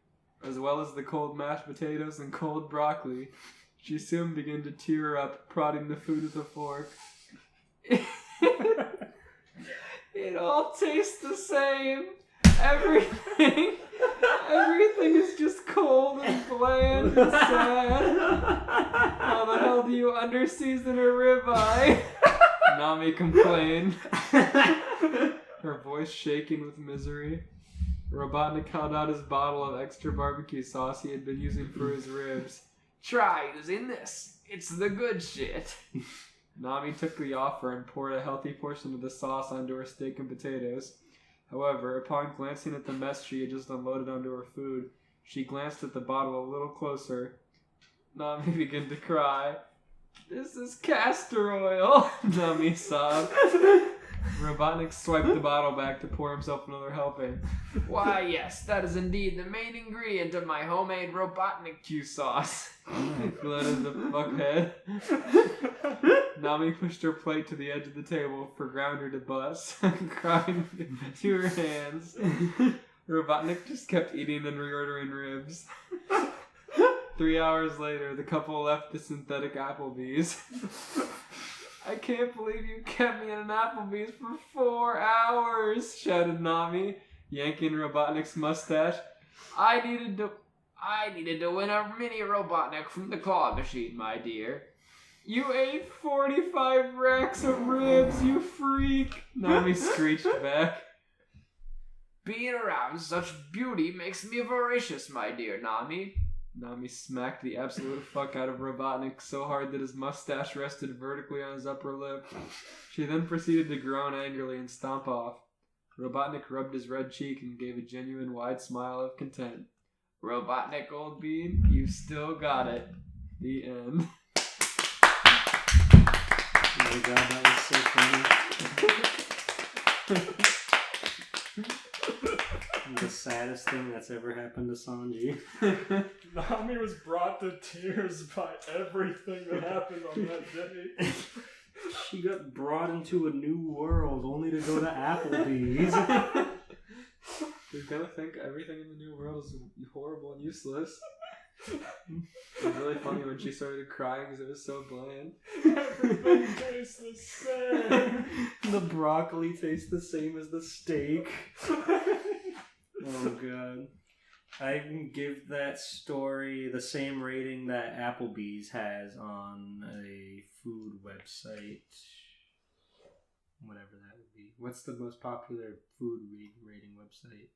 as well as the cold mashed potatoes and cold broccoli. She soon began to tear up, prodding the food with a fork. It all tastes the same. Everything is just cold and bland and sad. How the hell do you under-season a ribeye? Nami complained, her voice shaking with misery. Robotnik held out his bottle of extra barbecue sauce he had been using for his ribs. Try using this. It's the good shit. Nami took the offer and poured a healthy portion of the sauce onto her steak and potatoes. However, upon glancing at the mess she had just unloaded onto her food, she glanced at the bottle a little closer. Nami began to cry. This is castor oil, Nami sobbed. Robotnik swiped the bottle back to pour himself another helping. Why, yes, that is indeed the main ingredient of my homemade Robotnik Q sauce. Gloated the fuckhead. Nami pushed her plate to the edge of the table for Grounder to bust, crying to her hands. Robotnik just kept eating and reordering ribs. 3 hours later, the couple left the synthetic Applebee's. I can't believe you kept me in an Applebee's for 4 hours, shouted Nami, yanking Robotnik's mustache. I needed to win a mini Robotnik from the claw machine, my dear. You ate 45 racks of ribs, you freak, Nami screeched back. Being around such beauty makes me voracious, my dear Nami. Nami smacked the absolute fuck out of Robotnik so hard that his mustache rested vertically on his upper lip. She then proceeded to groan angrily and stomp off. Robotnik rubbed his red cheek and gave a genuine wide smile of content. Robotnik, old bean, you still got it. The end. Oh my god, that was so funny. The saddest thing that's ever happened to Sanji. Nami was brought to tears by everything that happened on that day. She got brought into a new world only to go to Applebee's. You're gonna think everything in the new world is horrible and useless. It was really funny when she started crying because it was so bland. Everything tastes the same. The broccoli tastes the same as the steak. Oh god. I give that story the same rating that Applebee's has on a food website. Whatever that would be. What's the most popular food rating website?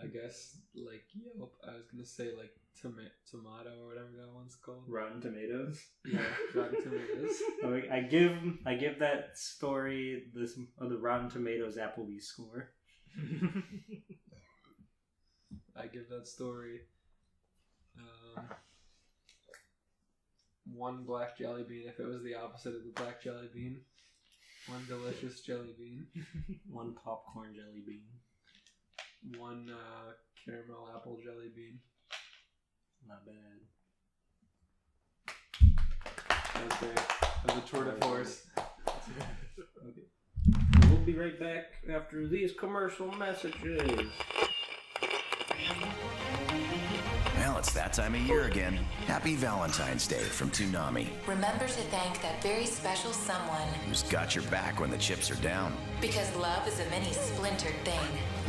I guess like Yelp. I was gonna say like tomato or whatever that one's called. Rotten Tomatoes. Yeah, Rotten Tomatoes. I give that story the Rotten Tomatoes Applebee's score. I give that story 1 black jelly bean if it was the opposite of the black jelly bean. 1 delicious jelly bean. 1 popcorn jelly bean. 1 caramel apple jelly bean. Not bad. That was great. That was a tour de force. Okay. We'll be right back after these commercial messages. Well, it's that time of year again. Happy Valentine's Day from Toonami, Remember to thank that very special someone, who's got your back when the chips are down. because love is a mini splintered thing.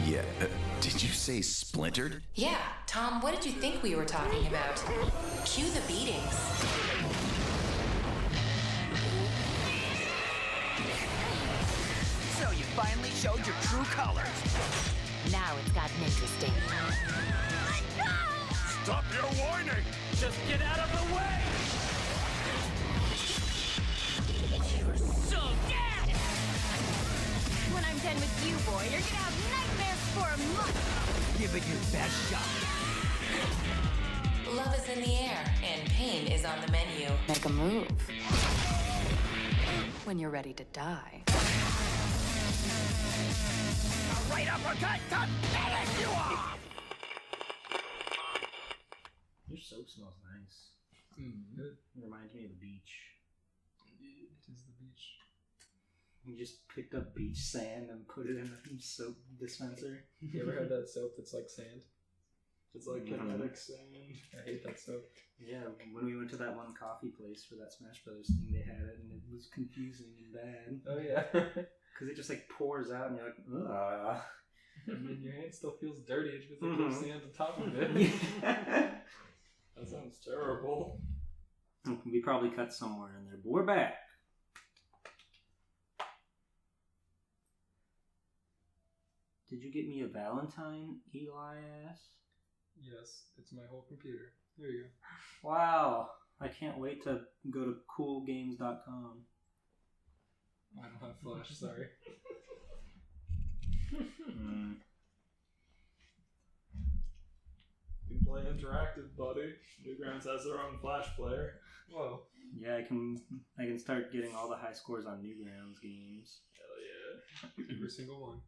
Yeah, did you say splintered? Yeah, Tom, what did you think we were talking about? Cue the beatings. So you finally showed your true colors. Now it's gotten interesting. Stop your whining! Just get out of the way! You're so dead! When I'm done with you, boy, you're gonna have nightmares for a month. Give it your best shot. Love is in the air, and pain is on the menu. Make a move. When you're ready to die. A right uppercut to finish you off! Your soap smells nice. Good. It reminds me of the beach. It is the beach. You just picked up beach sand and put it in a soap dispenser. You ever had that soap that's like sand? It's like kinetic sand. I hate that soap. Yeah, when we went to that one coffee place for that Smash Brothers thing, they had it, and it was confusing and bad. Oh yeah. Because it just like pours out, and you're like, ugh. And then your hand still feels dirty because there's sand on top of it. That sounds terrible. We probably cut somewhere in there, but we're back. Did you get me a Valentine, Eli asked? Yes, it's my whole computer. There you go. Wow, I can't wait to go to coolgames.com. I don't have Flash, sorry. You can play interactive, buddy. Newgrounds has their own Flash player. Whoa. Yeah, I can start getting all the high scores on Newgrounds games. Hell yeah. Every single one.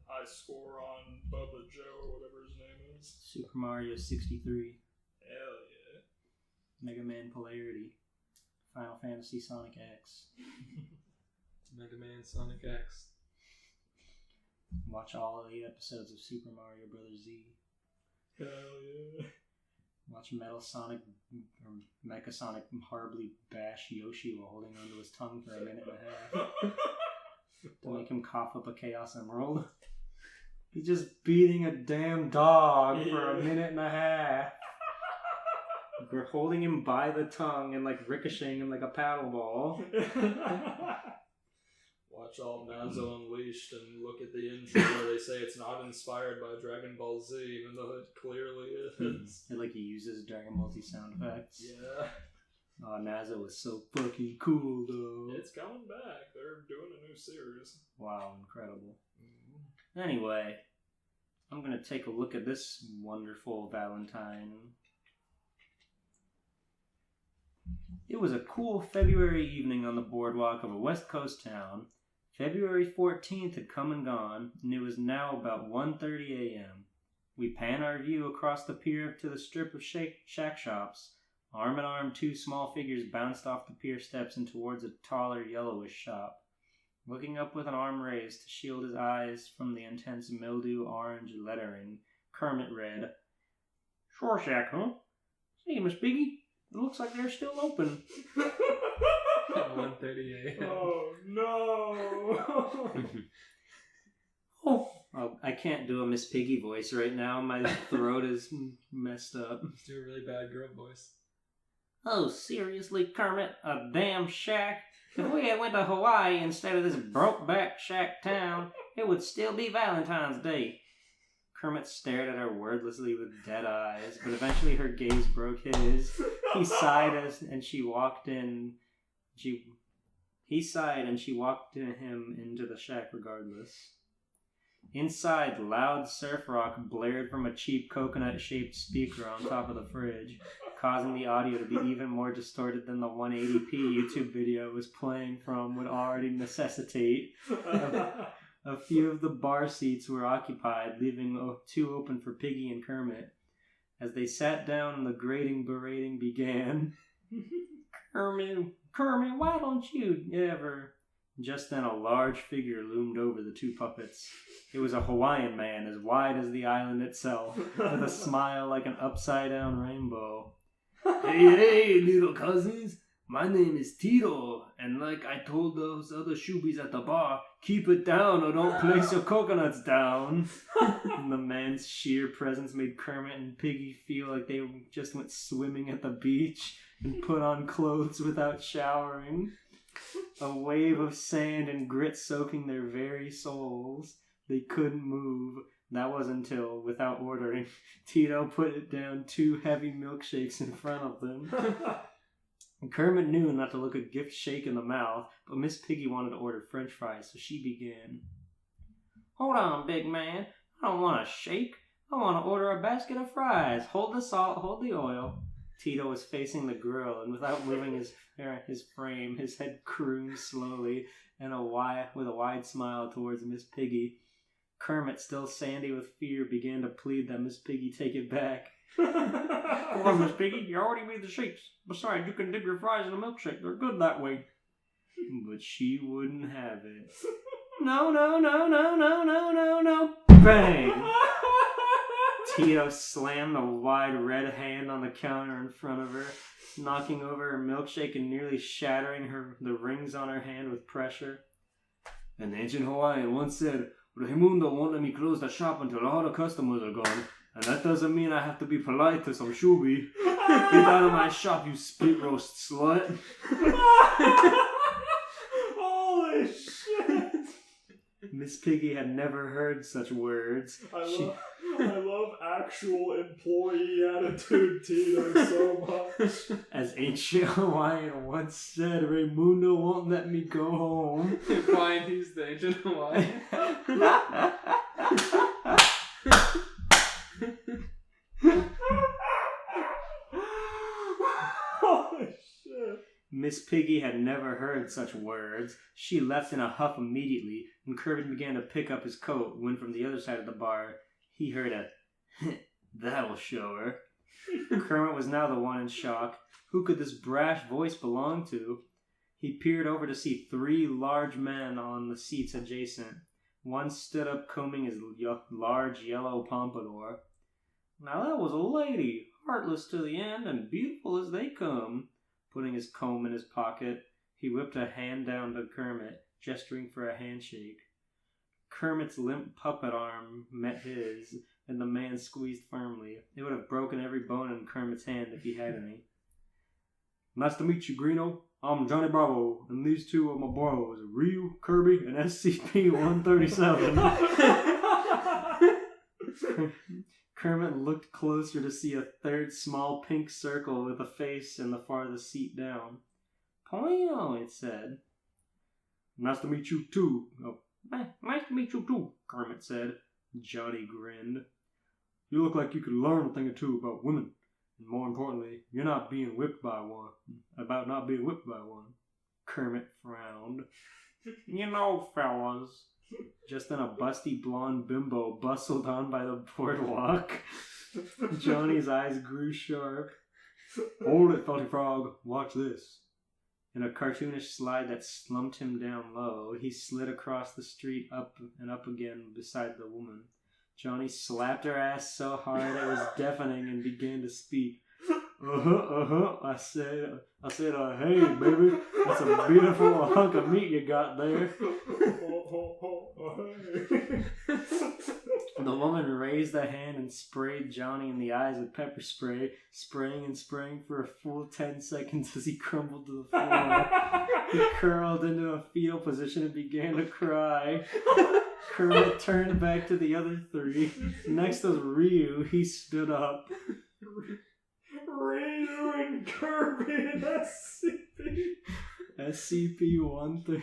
High score on Bubba Joe or whatever his name is. Super Mario 63, Hell yeah. Mega Man Polarity, Final Fantasy Sonic X. Mega Man Sonic X. Watch all 8 episodes of Super Mario Bros. Z. Hell yeah. Watch Metal Sonic or Mecha Sonic horribly bash Yoshi while holding onto his tongue for a minute and a half to make him cough up a Chaos Emerald. He's just beating a damn dog for a minute and a half. We're holding him by the tongue and like ricocheting him like a paddle ball. Watch all Nazo Unleashed and look at the intro where they say it's not inspired by Dragon Ball Z, even though it clearly is. And like he uses Dragon Ball Z sound effects. Yeah. Oh, Nazo is so fucking cool though. It's coming back. They're doing a new series. Wow, incredible. Anyway, I'm going to take a look at this wonderful Valentine. It was a cool February evening on the boardwalk of a West Coast town. February 14th had come and gone, and it was now about 1:30 a.m. We pan our view across the pier to the strip of shack shops. Arm in arm, 2 small figures bounced off the pier steps and towards a taller, yellowish shop. Looking up with an arm raised to shield his eyes from the intense mildew orange lettering, Kermit read, Shore Shack, huh? Hey, Miss Piggy, it looks like they're still open. 1:30 a.m. Oh no! Oh, I can't do a Miss Piggy voice right now. My throat is messed up. Let's do a really bad girl voice. Oh, seriously, Kermit? A damn shack? If we had went to Hawaii instead of this broke-back shack town, it would still be Valentine's Day. Kermit stared at her wordlessly with dead eyes, but eventually her gaze broke his. He sighed and she walked in. He sighed and she walked him into the shack regardless. Inside, loud surf rock blared from a cheap coconut-shaped speaker on top of the fridge, causing the audio to be even more distorted than the 180p YouTube video was playing from would already necessitate. A few of the bar seats were occupied, leaving two open for Piggy and Kermit. As they sat down, the grating berating began. Kermit, why don't you ever... Just then a large figure loomed over the two puppets. It was a Hawaiian man as wide as the island itself, with a smile like an upside-down rainbow. Hey, little cousins. My name is Tito, and like I told those other shoobies at the bar, keep it down or don't place your coconuts down. And the man's sheer presence made Kermit and Piggy feel like they just went swimming at the beach and put on clothes without showering. A wave of sand and grit soaking their very souls. They couldn't move. That was until, without ordering, Tito put down two heavy milkshakes in front of them. Kermit knew not to look a gift shake in the mouth, but Miss Piggy wanted to order French fries, so she began. Hold on, big man. I don't want a shake. I want to order a basket of fries. Hold the salt, hold the oil. Tito was facing the grill, and without moving his frame, his head crooned slowly and with a wide smile towards Miss Piggy. Kermit, still sandy with fear, began to plead that Miss Piggy take it back. Come on, Miss Piggy, you already made the shakes. Besides, you can dip your fries in a milkshake. They're good that way. But she wouldn't have it. No. Bang! Tito slammed a wide red hand on the counter in front of her, knocking over her milkshake and nearly shattering the rings on her hand with pressure. An ancient Hawaiian once said, Raimundo won't let me close the shop until all the customers are gone. And that doesn't mean I have to be polite to some shooby. Get out of my shop, you spit roast slut. Holy shit! Miss Piggy had never heard such words. I love actual employee attitude, Tito, so much. As ancient Hawaiian once said, Raimundo won't let me go home. Find he's the ancient Hawaiian. Holy shit. Miss Piggy had never heard such words. She left in a huff immediately, and Kermit began to pick up his coat when from the other side of the bar he heard a, that'll show her. Kermit was now the one in shock. Who could this brash voice belong to? He peered over to see three large men on the seats adjacent. One stood up combing his large yellow pompadour. Now that was a lady, heartless to the end and beautiful as they come. Putting his comb in his pocket, he whipped a hand down to Kermit, gesturing for a handshake. Kermit's limp puppet arm met his, and the man squeezed firmly. It would have broken every bone in Kermit's hand if he had any. Nice to meet you, Greeno. I'm Johnny Bravo, and these two are my bros, Ryu, Kirby, and SCP-137. Kermit looked closer to see a third small pink circle with a face in the farthest seat down. Polio, it said. Nice to meet you, too. Oh, nice to meet you, too, Kermit said. Johnny grinned. You look like you could learn a thing or two about women. And more importantly, you're not being whipped by one. About not being whipped by one. Kermit frowned. You know, fellas. Just then a busty blonde bimbo bustled on by the boardwalk. Johnny's eyes grew sharp. Hold it, Felty Frog. Watch this. In a cartoonish slide that slumped him down low, he slid across the street up and up again beside the woman. Johnny slapped her ass so hard it was deafening and began to speak. I said, hey, baby, that's a beautiful hunk of meat you got there. The woman raised a hand and sprayed Johnny in the eyes with pepper spray, spraying and spraying for a full 10 seconds as he crumbled to the floor. He curled into a fetal position and began to cry. Kermit turned back to the other three. Next was Ryu. He stood up. Ryu and Kirby and SCP. SCP-173.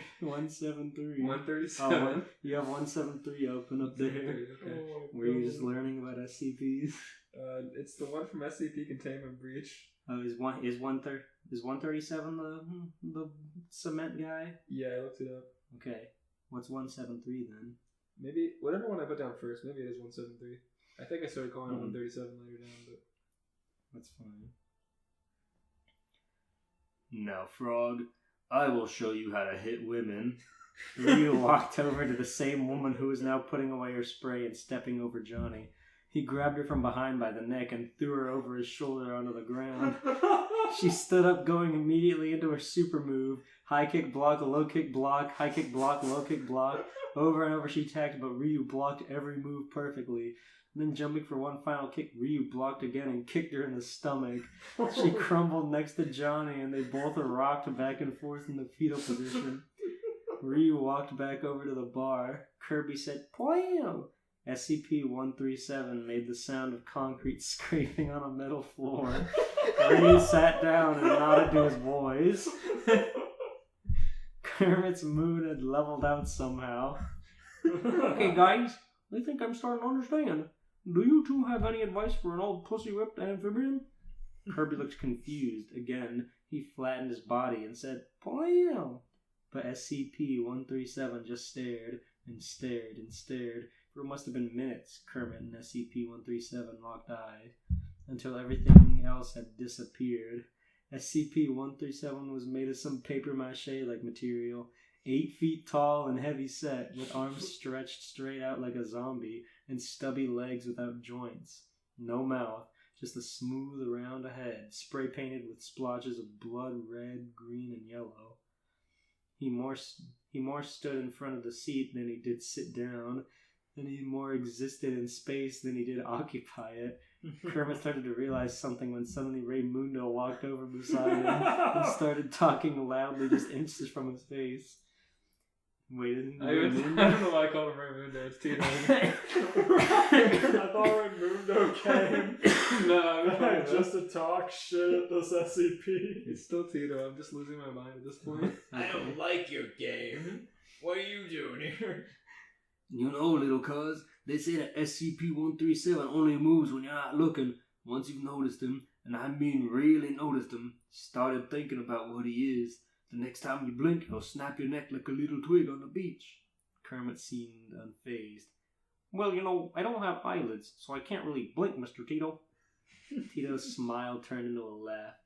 137. You have 173 open up there. Okay. Were you just learning about SCPs? It's the one from SCP Containment Breach. Oh, is 137 the cement guy? Yeah, I looked it up. Okay. What's 173 then? Maybe, whatever one I put down first, maybe it is 173. I think I started calling it 137 later down, but... That's fine. Now, Frog, I will show you how to hit women. Ryu walked over to the same woman who was now putting away her spray and stepping over Johnny. He grabbed her from behind by the neck and threw her over his shoulder onto the ground. She stood up, going immediately into her super move. High kick, block, low kick, block, high kick, block, low kick, block. Over and over she attacked, but Ryu blocked every move perfectly. Then jumping for one final kick, Ryu blocked again and kicked her in the stomach. She crumbled next to Johnny and they both rocked back and forth in the fetal position. Ryu walked back over to the bar. Kirby said, "Pow!" SCP-137 made the sound of concrete scraping on a metal floor. Ryu sat down and nodded to his boys. Kermit's mood had leveled out somehow. Okay, guys, I think I'm starting to understand. Do you two have any advice for an old pussy-whipped amphibian? Kirby looked confused. Again, he flattened his body and said, "Pow!" But SCP-137 just stared and stared and stared. For it must have been minutes, Kermit and SCP-137 locked eyes, until everything else had disappeared. SCP-137 was made of some papier-mâché-like material, 8 feet tall and heavy set, with arms stretched straight out like a zombie, and stubby legs without joints. No mouth, just a smooth round head, spray-painted with splotches of blood red, green, and yellow. He more stood in front of the seat than he did sit down, and he more existed in space than he did occupy it. Kermit started to realize something when suddenly Raymundo walked over beside him and started talking loudly just inches from his face. Wait, isn't I don't know why I called him Raymundo. It's Tito. I thought Raymundo came. No, just to talk shit at this SCP. It's still Tito. I'm just losing my mind at this point. I don't like your game. What are you doing here? You know, little cuz, they say that SCP-137 only moves when you're not looking. Once you've noticed him, and I mean really noticed him, started thinking about what he is, the next time you blink, he'll snap your neck like a little twig on the beach. Kermit seemed unfazed. Well, you know, I don't have eyelids, so I can't really blink, Mr. Tito. Tito's smile turned into a laugh.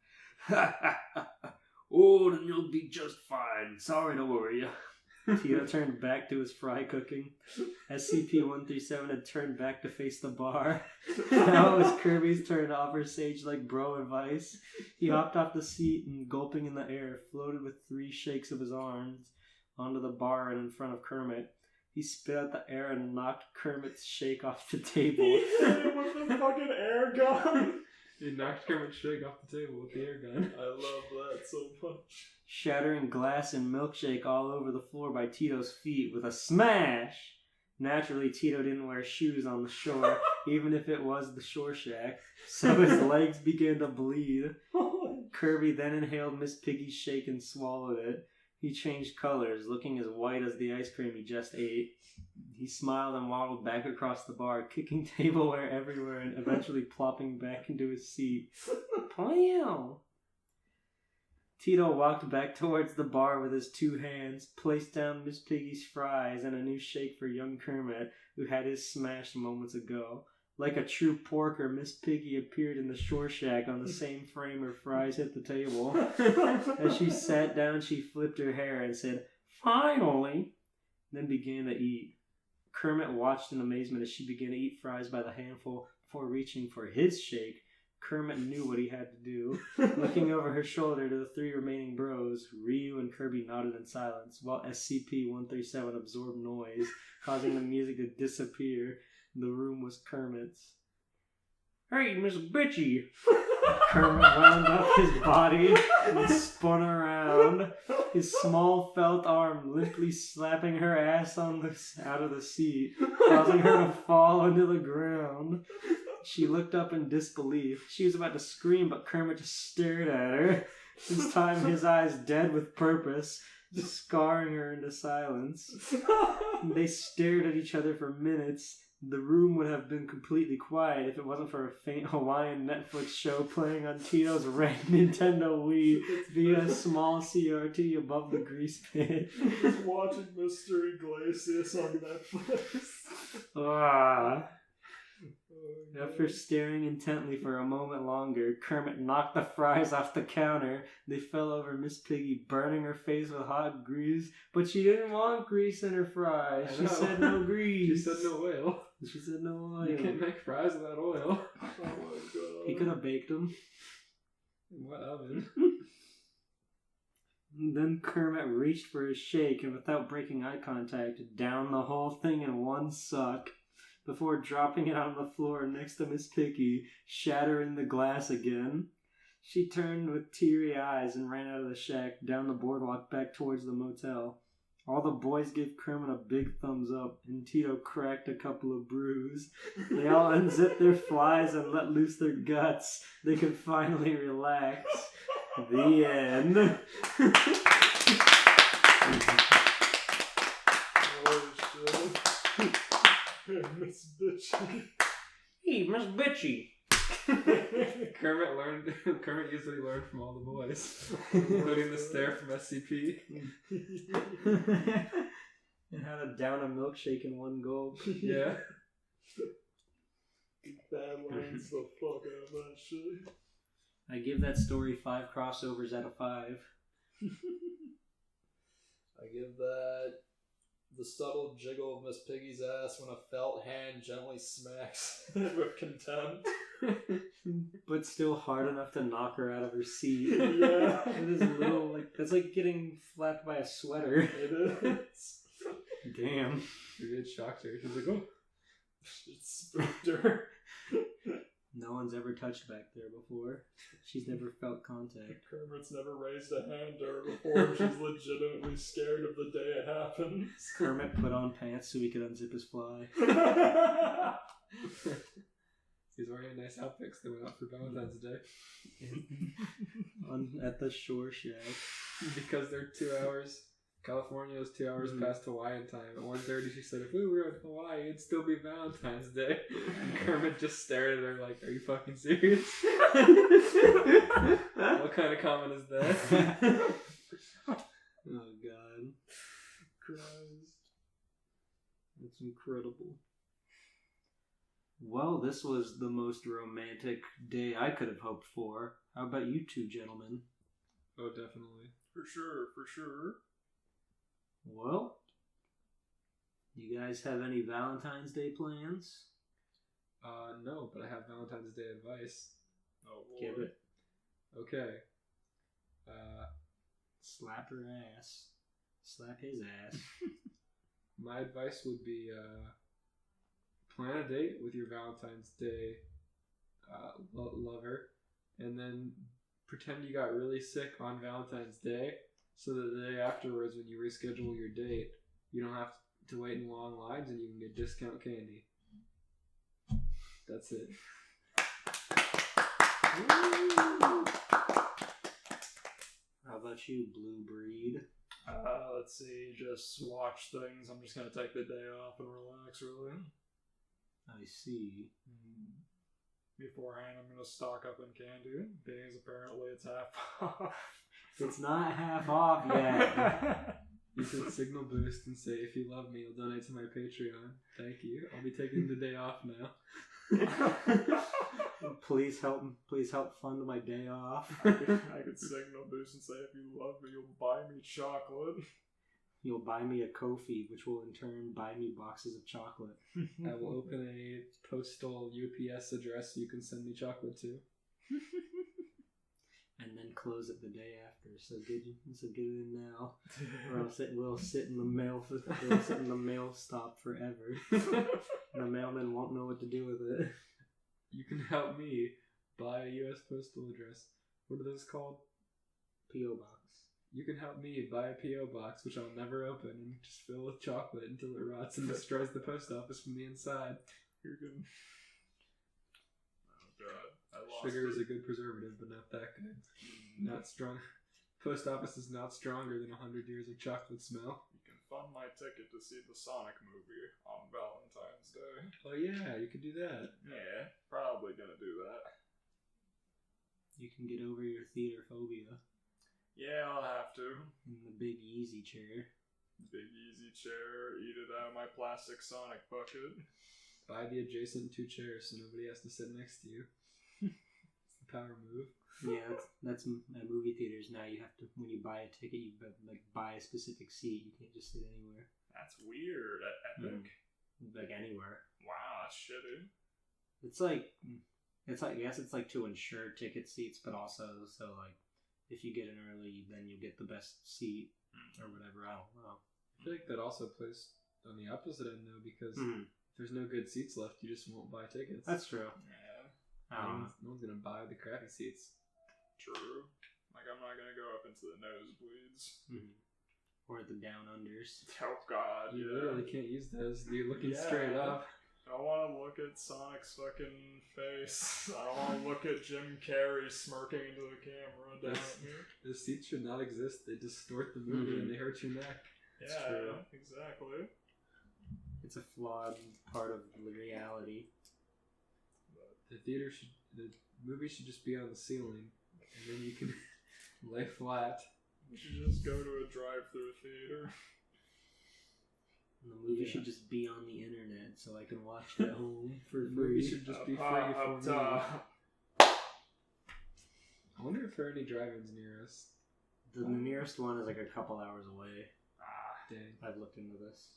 Ha ha ha! Oh, then you'll be just fine. Sorry to worry you. Tito turned back to his fry cooking. SCP-137 had turned back to face the bar. Now it was Kirby's turn to offer sage-like bro advice. He hopped off the seat and, gulping in the air, floated with 3 shakes of his arms onto the bar and in front of Kermit. He spit out the air and knocked Kermit's shake off the table. He hit him with the fucking air gun! He knocked Kermit's shake off the table with the air gun. I love that so much. Shattering glass and milkshake all over the floor by Tito's feet with a smash. Naturally, Tito didn't wear shoes on the shore, even if it was the shore shack, so his legs began to bleed. Kirby then inhaled Miss Piggy's shake and swallowed it. He changed colors, looking as white as the ice cream he just ate. He smiled and waddled back across the bar, kicking tableware everywhere and eventually plopping back into his seat. Pow! Tito walked back towards the bar with his 2 hands, placed down Miss Piggy's fries and a new shake for young Kermit, who had his smashed moments ago. Like a true porker, Miss Piggy appeared in the shore shack on the same frame her fries hit the table. As she sat down, she flipped her hair and said, "Finally!" then began to eat. Kermit watched in amazement as she began to eat fries by the handful before reaching for his shake. Kermit knew what he had to do. Looking over her shoulder to the 3 remaining bros, Ryu and Kirby nodded in silence, while SCP-137 absorbed noise, causing the music to disappear. The room was Kermit's. "Hey, Miss Bitchy!" Kermit wound up his body and spun around, his small felt arm limply slapping her ass out of the seat, causing her to fall into the ground. She looked up in disbelief. She was about to scream, but Kermit just stared at her, this time his eyes dead with purpose, scarring her into silence. They stared at each other for minutes. The room would have been completely quiet if it wasn't for a faint Hawaiian Netflix show playing on Tito's red Nintendo Wii via a small CRT above the grease pit. Just watching Mr. Iglesias on Netflix. After staring intently for a moment longer, Kermit knocked the fries off the counter. They fell over Miss Piggy, burning her face with hot grease. But she didn't want grease in her fries. She said no grease. She said no oil. She said no oil. You can't make fries without oil. Oh my god. He could have baked them. In what oven? Then Kermit reached for his shake and, without breaking eye contact, downed the whole thing in one suck, before dropping it on the floor next to Miss Piggy, shattering the glass again. She turned with teary eyes and ran out of the shack, down the boardwalk back towards the motel. All the boys gave Kermit a big thumbs up, and Tito cracked a couple of brews. They all unzipped their flies and let loose their guts. They could finally relax. The end. Miss Bitchy. Hey, Miss Bitchy. Kermit used what he learned from all the boys, including the stare from SCP. And how to down a milkshake in one gulp. Yeah. Badlands the fuck out of that shit. I give that story 5 crossovers out of 5. I give that the subtle jiggle of Miss Piggy's ass when a felt hand gently smacks with contempt. But still hard enough to knock her out of her seat. Yeah. It is little, that's like getting flapped by a sweater. It is. Damn. It shocked her. She was like, oh. It spooked her. No one's ever touched back there before. She's never felt contact. Kermit's never raised a hand to her before. She's legitimately scared of the day it happens. Kermit put on pants so he could unzip his fly. He's wearing a nice outfit they went out for Valentine's Day. At the shore shack. Because they're 2 hours. California is 2 hours past Hawaiian time. At 1:30 she said, if we were in Hawaii, it'd still be Valentine's Day. And Kermit just stared at her like, are you fucking serious? What kind of comment is that? Oh god. Christ. That's incredible. Well, this was the most romantic day I could have hoped for. How about you two gentlemen? Oh, definitely. For sure, for sure. Well, you guys have any Valentine's Day plans? No, but I have Valentine's Day advice. Oh, boy. Give it. Okay. Slap her ass. Slap his ass. My advice would be, plan a date with your Valentine's Day lover, and then pretend you got really sick on Valentine's Day, so that the day afterwards, when you reschedule your date, you don't have to wait in long lines and you can get discount candy. That's it. How about you, Blue Breed? Let's see, just watch things. I'm just gonna take the day off and relax, really. I see. Beforehand, I'm gonna stock up on candy, because apparently it's half off. It's not half off yet. You could signal boost and say, if you love me, you'll donate to my Patreon. Thank you. I'll be taking the day off now. Please help fund my day off. I could signal boost and say, if you love me, you'll buy me chocolate. You'll buy me a Ko-fi, which will in turn buy me boxes of chocolate. I will open a postal UPS address you can send me chocolate to. And then close it the day after. So get it in now, or else it will sit in the mail. It'll sit in the mail stop forever. The mailman won't know what to do with it. You can help me buy a U.S. postal address. What are those called? P.O. box. You can help me buy a P.O. box, which I'll never open, and just fill with chocolate until it rots and destroys the post office from the inside. You're good. Oh god, I lost Sugar it. is a good preservative, but not that good. Not strong. Post office is not stronger than 100 years of chocolate smell. You can fund my ticket to see the Sonic movie on Valentine's Day. Oh yeah, you could do that. Yeah, probably gonna do that. You can get over your theater phobia Yeah, I'll have to. in the big easy chair. Big easy chair, eat it out of my plastic Sonic bucket. Buy the adjacent 2 chairs so nobody has to sit next to you. It's the power move. Yeah, that's at movie theaters now. You have to, when you buy a ticket, you like buy a specific seat. You can't just sit anywhere. That's weird. Epic. Like anywhere. Wow, that's shitty. It's like I guess it's like to ensure ticket seats, but also so like if you get in early, then you get the best seat or whatever. I don't know. I feel like that also plays on the opposite end though, because if there's no good seats left, you just won't buy tickets. That's true. Yeah, No one's gonna buy the crappy seats. true. Like, I'm not gonna go up into the nosebleeds. Or the down unders. Oh god, You yeah. literally can't use those. You're looking Yeah. straight up. I don't want to look at Sonic's fucking face. I don't want to look at Jim Carrey smirking into the camera down at me. The seats should not exist. They distort the movie and they hurt your neck. Yeah, true. exactly. It's a flawed part of the reality. The movie should just be on the ceiling, and then you can lay flat. We should just go to a drive-through theater. And the movie should just be on the internet so I can watch it at home for The movie free. should just be free Up for me. top. I wonder if there are any drive-ins near us. The nearest one is like a couple hours away. Dang. I've looked into this.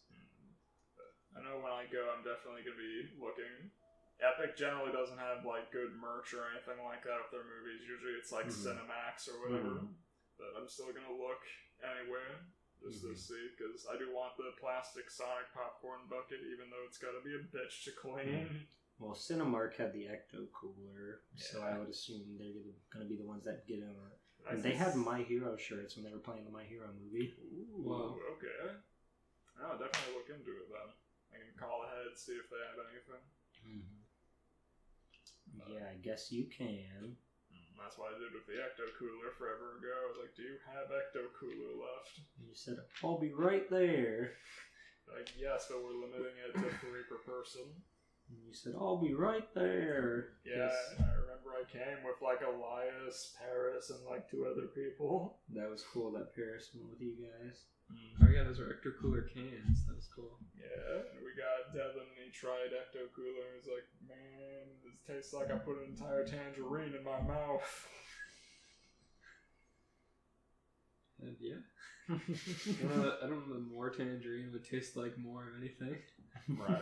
I know when I go, I'm definitely going to be looking. Epic generally doesn't have, like, good merch or anything like that with their movies. Usually it's, like, Cinemax or whatever. But I'm still going to look anyway, just to see, because I do want the plastic Sonic popcorn bucket, even though it's got to be a bitch to clean. Well, Cinemark had the Ecto Cooler, so I would assume they're going to be the ones that get in on it. And they had My Hero shirts when they were playing the My Hero movie. Ooh, Wow. okay. I'll definitely look into it then. I can call ahead, see if they have anything. Yeah, I guess you can. That's what I did with the Ecto Cooler forever ago. I was like, do you have Ecto Cooler left? And you said, I'll be right there. Like, yes, but we're limiting it to 3 per person. And you said, I'll be right there. Yeah, Yes. I remember I came with like Elias, Paris, and like 2 other people. That was cool that Paris went with you guys. Oh yeah, those are Ecto Cooler cans. That was cool. Yeah, and we got Devin, and he tried Ecto Cooler, and he's like, man, this tastes like I put an entire tangerine in my mouth. And yeah. I don't know, more tangerine would taste like more of anything. Right.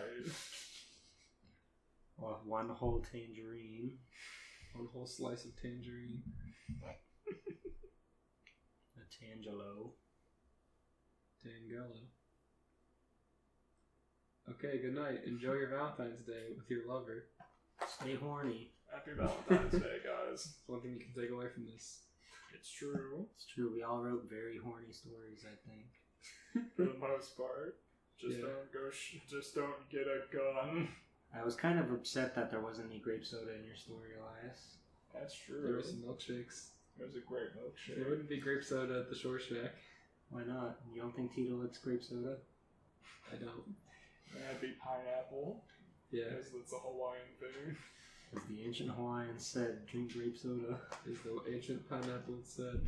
Well, one whole tangerine. One whole slice of tangerine. A Tangelo. Tangelo. Okay, good night. Enjoy your Valentine's Day with your lover. Stay horny. Happy Valentine's Day, guys. That's one thing you can take away from this. It's true. It's true, we all wrote very horny stories, I think. For the most part. Just Yeah. don't go. Just don't get a gun. I was kind of upset that there wasn't any grape soda in your story, Elias. That's true. There were some milkshakes. It was a great milkshake. There wouldn't be grape soda at the Shore Shack. Why not? You don't think Tito likes grape soda? I don't. That'd be pineapple. Yeah. Because it's a Hawaiian thing. As the ancient Hawaiians said, drink grape soda. Is the ancient pineapple said.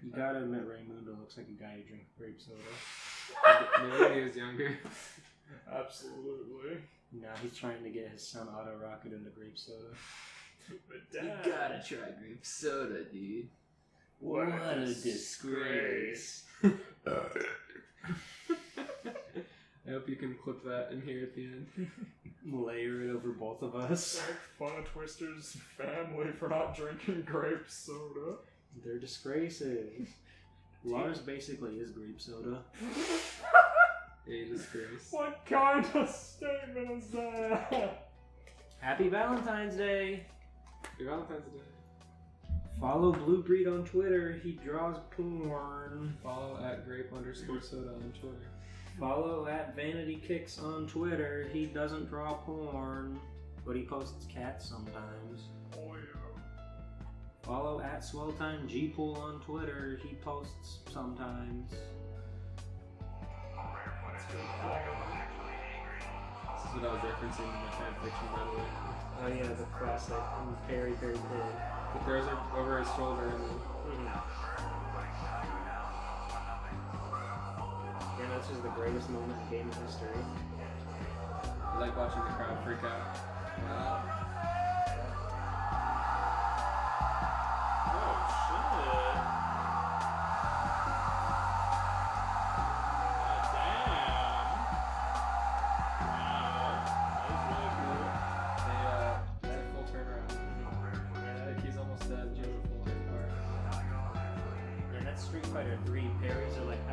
You gotta admit, Raymundo looks like a guy who drinks grape soda. Maybe when he was younger. Absolutely. Now he's trying to get his son Auto Rocket into grape soda. But Dad, try grape soda, dude. What a disgrace. I hope you can clip that in here at the end. Layer it over both of us. Make fun of Twister's family for not drinking grape soda. They're disgraces. Lars basically is grape soda. A disgrace. What kind of statement is that? Happy Valentine's Day! Happy Valentine's Day. Follow Blue Breed on Twitter. He draws porn. Follow at grape_soda on Twitter. Follow at Vanity Kicks on Twitter. He doesn't draw porn, but he posts cats sometimes. Oh yeah. Follow at Swelltime Gpool on Twitter. He posts sometimes. This is what I was referencing in my fanfiction, by the way. Oh yeah, the classic Perry Pig. He throws her over his shoulder and then... Yeah, this is the greatest moment in game history. I like watching the crowd freak out. Street Fighter 3 parries are like